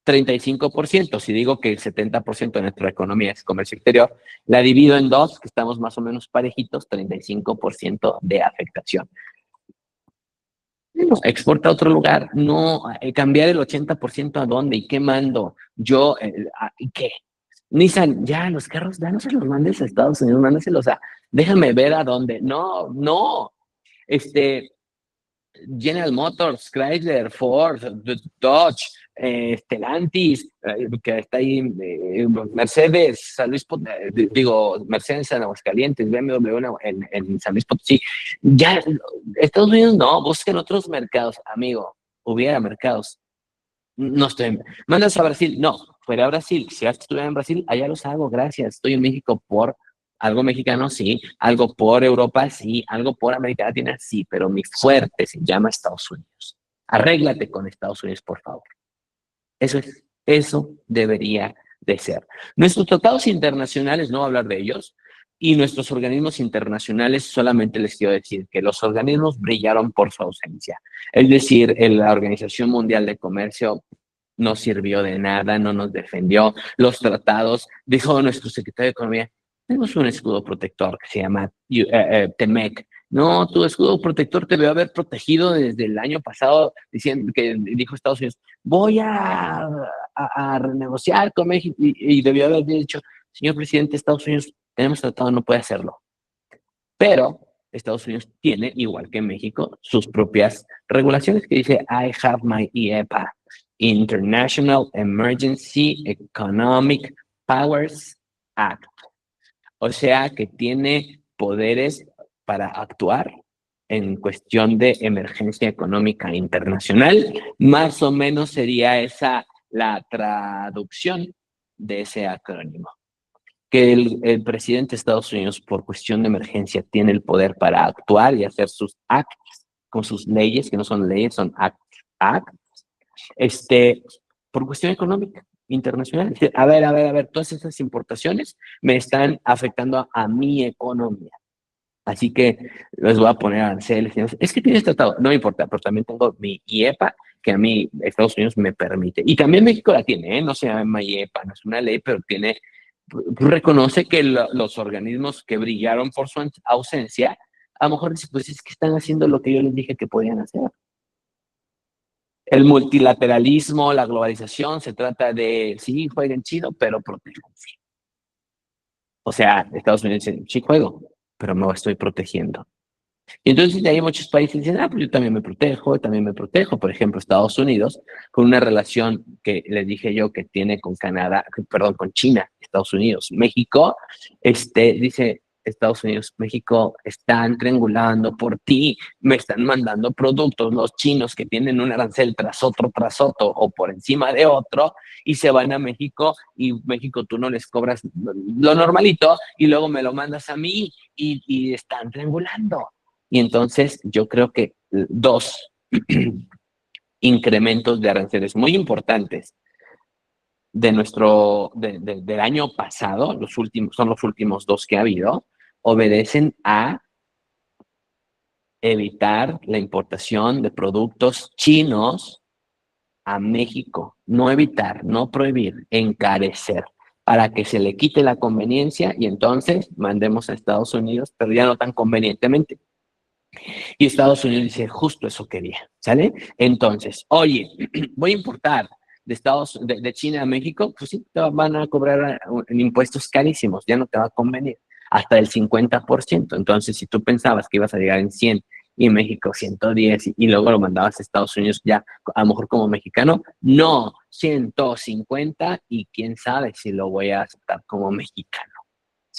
35%, si digo que el 70% de nuestra economía es comercio exterior, la divido en dos, que estamos más o menos parejitos, 35% de afectación. No, exporta a otro lugar, no, cambiar el 80% a dónde y qué mando, yo, ¿y qué? Nissan, ya los carros, ya no se los mandes a Estados Unidos, mándeselos déjame ver a dónde, no, General Motors, Chrysler, Ford, Dodge, Stellantis, que está ahí, Mercedes, San Luis Mercedes en Aguascalientes, BMW en San Luis Potosí. Ya, Estados Unidos no, busquen otros mercados, amigo, hubiera mercados. No estoy mandas a Brasil, no, fuera a Brasil, si estuviera en Brasil, allá los hago, gracias, estoy en México por algo mexicano, sí, algo por Europa, sí, algo por América Latina, sí, pero mi fuerte se llama Estados Unidos. Arréglate con Estados Unidos, por favor. Eso debería de ser. Nuestros tratados internacionales, no voy a hablar de ellos, y nuestros organismos internacionales, solamente les quiero decir que los organismos brillaron por su ausencia. Es decir, la Organización Mundial de Comercio no sirvió de nada, no nos defendió. Los tratados, dijo nuestro secretario de Economía, tenemos un escudo protector que se llama TEMEC. No, tu escudo protector te debió haber protegido desde el año pasado, diciendo que dijo Estados Unidos, voy a renegociar con México, y debió haber dicho, señor presidente, Estados Unidos, tenemos tratado, no puede hacerlo. Pero Estados Unidos tiene, igual que México, sus propias regulaciones que dice, I have my IEPA, International Emergency Economic Powers Act. O sea que tiene poderes para actuar en cuestión de emergencia económica internacional. Más o menos sería esa la traducción de ese acrónimo. Que el presidente de Estados Unidos, por cuestión de emergencia, tiene el poder para actuar y hacer sus acts con sus leyes, que no son leyes, son acts, por cuestión económica internacional. A ver, todas esas importaciones me están afectando a mi economía. Así que les voy a poner aranceles. Es que tienes tratado, no me importa, pero también tengo mi IEPA, que a mí Estados Unidos me permite. Y también México la tiene, no se llama IEPA, no es una ley, pero reconoce que los organismos que brillaron por su ausencia, a lo mejor dice, pues es que están haciendo lo que yo les dije que podían hacer. El multilateralismo, la globalización, se trata de, sí, jueguen chido, pero protéjanse. O sea, Estados Unidos dice, sí juego, pero me estoy protegiendo. Y entonces de ahí muchos países dicen, pues yo también me protejo. Por ejemplo, Estados Unidos, con una relación que les dije yo que tiene con con China, Estados Unidos, México, dice Estados Unidos, México están triangulando por ti, me están mandando productos, los chinos que tienen un arancel tras otro, o por encima de otro, y se van a México, y México tú no les cobras lo normalito, y luego me lo mandas a mí, y están triangulando. Y entonces yo creo que dos incrementos de aranceles muy importantes del año pasado, son los últimos dos que ha habido, obedecen a evitar la importación de productos chinos a México. No evitar, no prohibir, encarecer, para que se le quite la conveniencia y entonces mandemos a Estados Unidos, pero ya no tan convenientemente. Y Estados Unidos dice, justo eso quería, ¿sale? Entonces, oye, voy a importar de China a México, pues sí, te van a cobrar en impuestos carísimos, ya no te va a convenir, hasta el 50%. Entonces, si tú pensabas que ibas a llegar en 100 y México 110 y luego lo mandabas a Estados Unidos ya, a lo mejor como mexicano, no, 150 y quién sabe si lo voy a aceptar como mexicano.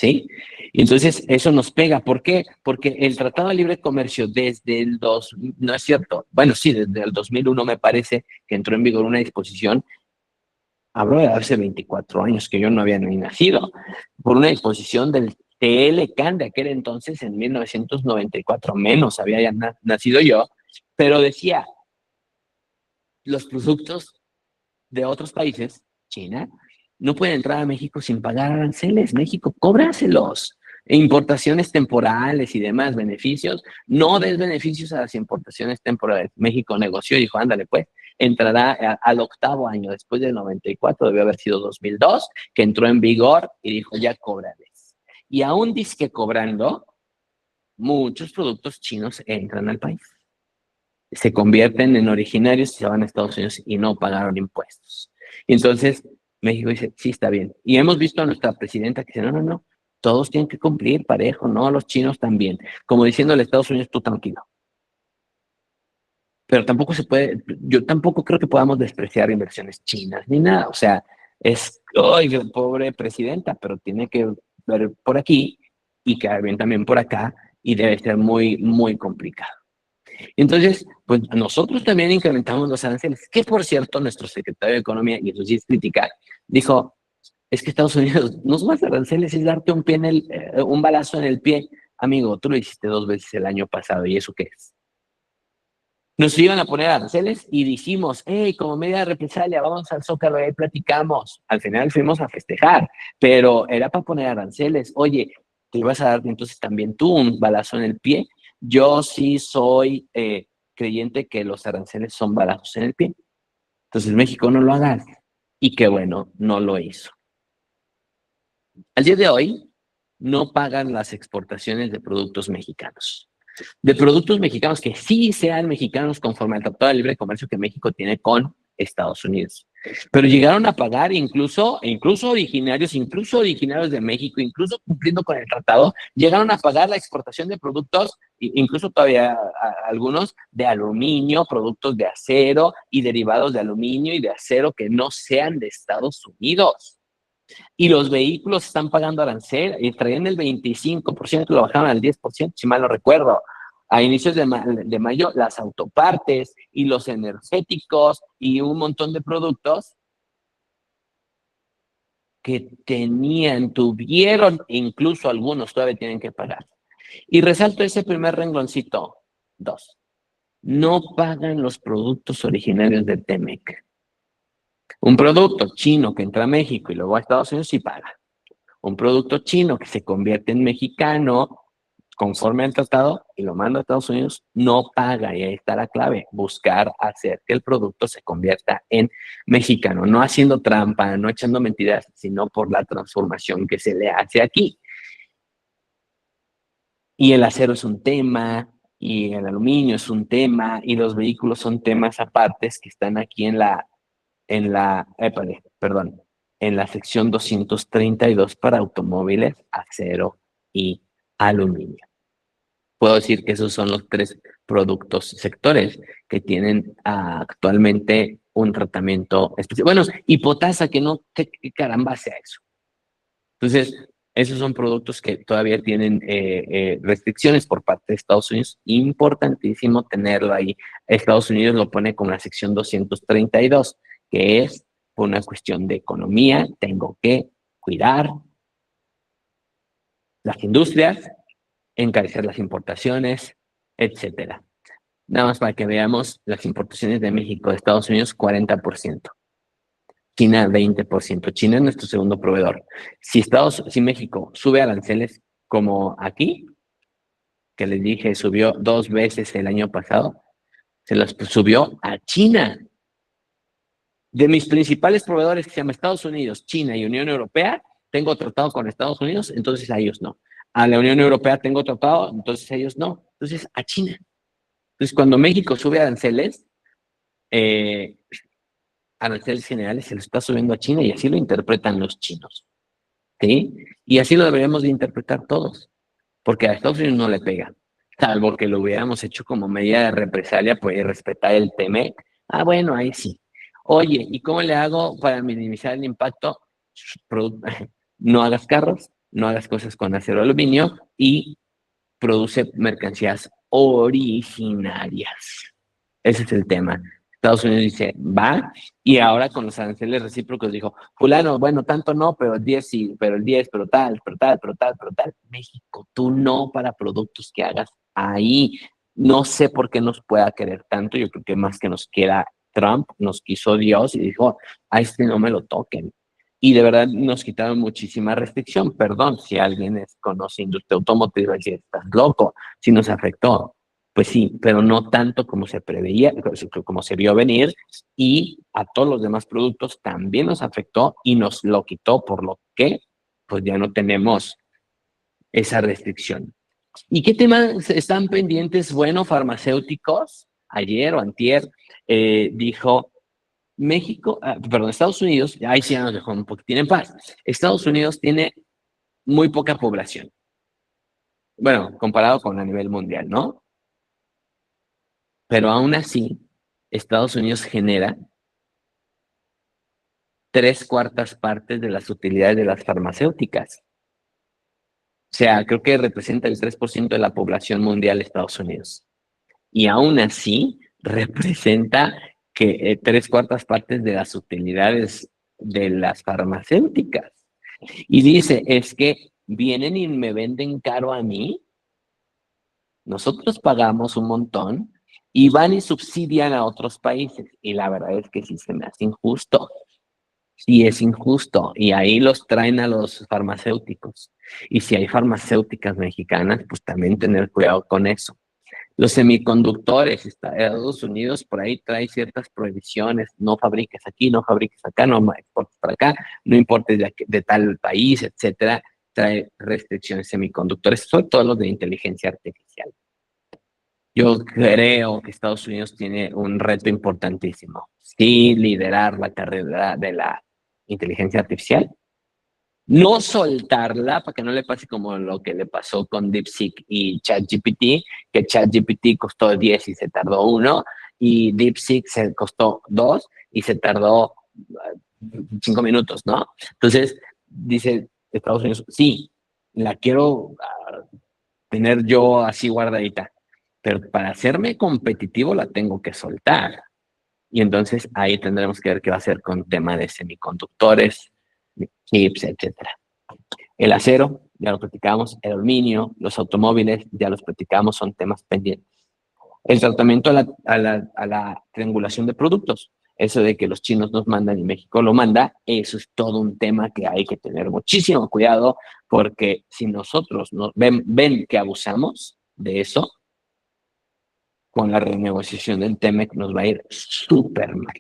¿sí? Y entonces eso nos pega. ¿Por qué? Porque el Tratado de Libre Comercio desde el no es cierto, bueno, sí, desde el 2001 me parece que entró en vigor una disposición, hablo de hace 24 años que yo no había ni nacido, por una disposición del TLCAN de aquel entonces, en 1994, menos había ya nacido yo, pero decía, los productos de otros países, China, no pueden entrar a México sin pagar aranceles. México, cóbraselos. Importaciones temporales y demás beneficios, no des beneficios a las importaciones temporales. México negoció y dijo, ándale pues, entrará al octavo año, después del 94, debió haber sido 2002, que entró en vigor y dijo, ya cóbrales. Y aún disque cobrando, muchos productos chinos entran al país, se convierten en originarios y se van a Estados Unidos y no pagaron impuestos. Y entonces México dice, sí, está bien. Y hemos visto a nuestra presidenta que dice, no, no, no, todos tienen que cumplir parejo, no, los chinos también. Como diciéndole a Estados Unidos, tú tranquilo. Pero tampoco se puede, yo tampoco creo que podamos despreciar inversiones chinas ni nada. O sea, es, ¡ay, pobre presidenta! Pero tiene que ver por aquí y quedar bien también por acá y debe ser muy, muy complicado. Entonces, pues nosotros también incrementamos los aranceles, que por cierto, nuestro secretario de Economía, y eso sí es crítica, dijo, es que Estados Unidos no es más aranceles, es darte un, pie en un balazo en el pie. Amigo, tú lo hiciste 2 veces el año pasado, ¿y eso qué es? Nos iban a poner aranceles y dijimos, hey, como media de represalia, vamos al Zócalo y ahí platicamos. Al final fuimos a festejar, pero era para poner aranceles. Oye, te ibas a dar entonces también tú un balazo en el pie. Yo sí soy creyente que los aranceles son balazos en el pie. Entonces México no lo haga. Y qué bueno, no lo hizo. Al día de hoy, no pagan las exportaciones de productos mexicanos. De productos mexicanos que sí sean mexicanos conforme al Tratado de Libre Comercio que México tiene con Estados Unidos. Pero llegaron a pagar incluso originarios de México, incluso cumpliendo con el tratado, llegaron a pagar la exportación de productos, incluso todavía algunos de aluminio, productos de acero y derivados de aluminio y de acero que no sean de Estados Unidos. Y los vehículos están pagando arancel y traían el 25%, lo bajaron al 10%, si mal no recuerdo. A inicios de mayo, las autopartes y los energéticos y un montón de productos que tuvieron, incluso algunos todavía tienen que pagar. Y resalto ese primer rengloncito. 2. No pagan los productos originarios de Temec. Un producto chino que entra a México y luego a Estados Unidos sí paga. Un producto chino que se convierte en mexicano conforme al tratado y lo manda a Estados Unidos, no paga. Y ahí está la clave, buscar hacer que el producto se convierta en mexicano, no haciendo trampa, no echando mentiras, sino por la transformación que se le hace aquí. Y el acero es un tema, y el aluminio es un tema, y los vehículos son temas apartes que están aquí perdón, en la sección 232 para automóviles, acero y aluminio. Puedo decir que esos son los 3 productos sectores que tienen actualmente un tratamiento especial. Bueno, y potasa, que no, ¿qué caramba sea eso? Entonces, esos son productos que todavía tienen restricciones por parte de Estados Unidos. Importantísimo tenerlo ahí. Estados Unidos lo pone con la sección 232, que es por una cuestión de economía. Tengo que cuidar las industrias, encarecer las importaciones, etcétera. Nada más para que veamos las importaciones de México de Estados Unidos, 40%. China, 20%. China es nuestro segundo proveedor. Si México sube aranceles como aquí, que les dije, subió 2 veces el año pasado, se los subió a China. De mis principales proveedores, que se llama Estados Unidos, China y Unión Europea, tengo tratado con Estados Unidos, entonces a ellos no. A la Unión Europea tengo tratado, entonces a ellos no. Entonces a China. Entonces cuando México sube aranceles generales se lo está subiendo a China y así lo interpretan los chinos, ¿sí? Y así lo deberíamos de interpretar todos, porque a Estados Unidos no le pega, salvo que lo hubiéramos hecho como medida de represalia, pues respetar el TEMEC. Ah, bueno, ahí sí. Oye, ¿y cómo le hago para minimizar el impacto? No hagas carros, no las cosas con acero aluminio y produce mercancías originarias. Ese es el tema. Estados Unidos dice, va, y ahora con los aranceles recíprocos dijo, fulano, bueno, tanto no, pero el 10 sí, pero el 10, pero tal, pero tal, pero tal, pero tal. México, tú no para productos que hagas ahí. No sé por qué nos pueda querer tanto, yo creo que más que nos quiera Trump, nos quiso Dios y dijo, a este no me lo toquen. Y de verdad nos quitaron muchísima restricción. Perdón, si alguien conoce industria automotriz, va a decir, estás loco, si nos afectó. Pues sí, pero no tanto como se preveía, como se vio venir, y a todos los demás productos también nos afectó y nos lo quitó, por lo que pues ya no tenemos esa restricción. ¿Y qué temas están pendientes? Bueno, farmacéuticos, ayer o antier, dijo México, perdón, Estados Unidos, ahí sí ya nos dejó un poquitín en paz. Estados Unidos tiene muy poca población. Bueno, comparado con a nivel mundial, ¿no? Pero aún así, Estados Unidos genera 3/4 de las utilidades de las farmacéuticas. O sea, creo que representa el 3% de la población mundial de Estados Unidos. Y aún así, representa que 3/4 de las utilidades de las farmacéuticas. Y dice, es que vienen y me venden caro a mí, nosotros pagamos un montón y van y subsidian a otros países. Y la verdad es que sí se me hace injusto. Sí es injusto. Y ahí los traen a los farmacéuticos. Y si hay farmacéuticas mexicanas, pues también tener cuidado con eso. Los semiconductores, Estados Unidos por ahí trae ciertas prohibiciones, no fabriques aquí, no fabriques acá, no exportes para acá, no importes de tal país, etcétera, trae restricciones semiconductores, sobre todo los de inteligencia artificial. Yo creo que Estados Unidos tiene un reto importantísimo, sí, liderar la carrera de la inteligencia artificial, no soltarla para que no le pase como lo que le pasó con DeepSeek y ChatGPT, que ChatGPT costó 10 y se tardó 1, y DeepSeek se costó 2 y se tardó 5 minutos, ¿no? Entonces, dice Estados Unidos, sí, la quiero tener yo así guardadita, pero para hacerme competitivo la tengo que soltar. Y entonces ahí tendremos que ver qué va a hacer con tema de semiconductores, chips, etcétera. El acero, ya lo platicamos, el aluminio, los automóviles, ya los platicamos, son temas pendientes. El tratamiento a la triangulación de productos, eso de que los chinos nos mandan y México lo manda, eso es todo un tema que hay que tener muchísimo cuidado, porque si nosotros ven que abusamos de eso, con la renegociación del TEMEC nos va a ir súper mal.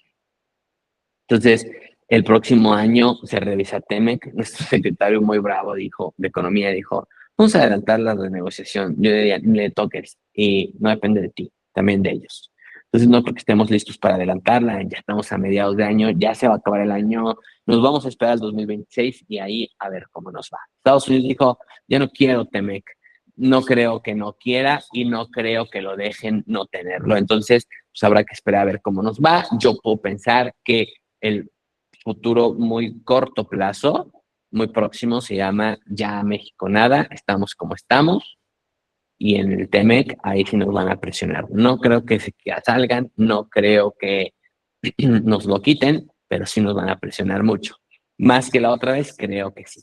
Entonces, el próximo año se revisa TEMEC. Nuestro secretario muy bravo dijo, de Economía dijo, vamos a adelantar la renegociación. Yo diría, ni le toques y no depende de ti, también de ellos. Entonces, no creo que estemos listos para adelantarla. Ya estamos a mediados de año, ya se va a acabar el año. Nos vamos a esperar al 2026 y ahí a ver cómo nos va. Estados Unidos dijo, ya no quiero TEMEC. No creo que no quiera y no creo que lo dejen no tenerlo. Entonces, pues habrá que esperar a ver cómo nos va. Yo puedo pensar que el futuro muy corto plazo, muy próximo, se llama ya México nada, estamos como estamos, y en el TEMEC ahí sí nos van a presionar. No creo que se salgan, no creo que nos lo quiten, pero sí nos van a presionar mucho. Más que la otra vez, creo que sí.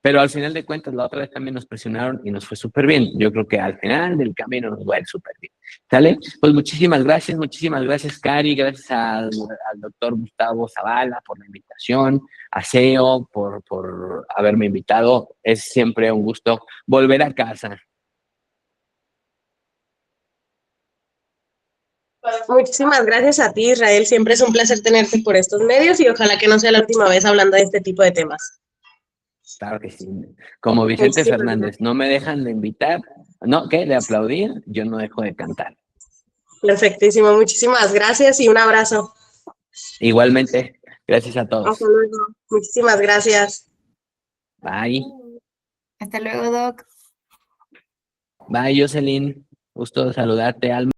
Pero al final de cuentas, la otra vez también nos presionaron y nos fue súper bien. Yo creo que al final del camino nos va a ir súper bien. ¿Sale? Pues muchísimas gracias, Cari, gracias al doctor Gustavo Zavala por la invitación, a SEO por haberme invitado. Es siempre un gusto volver a casa. Muchísimas gracias a ti, Israel. Siempre es un placer tenerte por estos medios y ojalá que no sea la última vez hablando de este tipo de temas. Claro que sí. Como Vicente Fernández, no me dejan de invitar, no, ¿qué? De aplaudir, yo no dejo de cantar. Perfectísimo, muchísimas gracias y un abrazo. Igualmente, gracias a todos. Hasta luego. Muchísimas gracias. Bye. Hasta luego, Doc. Bye, Jocelyn. Gusto saludarte, Alma.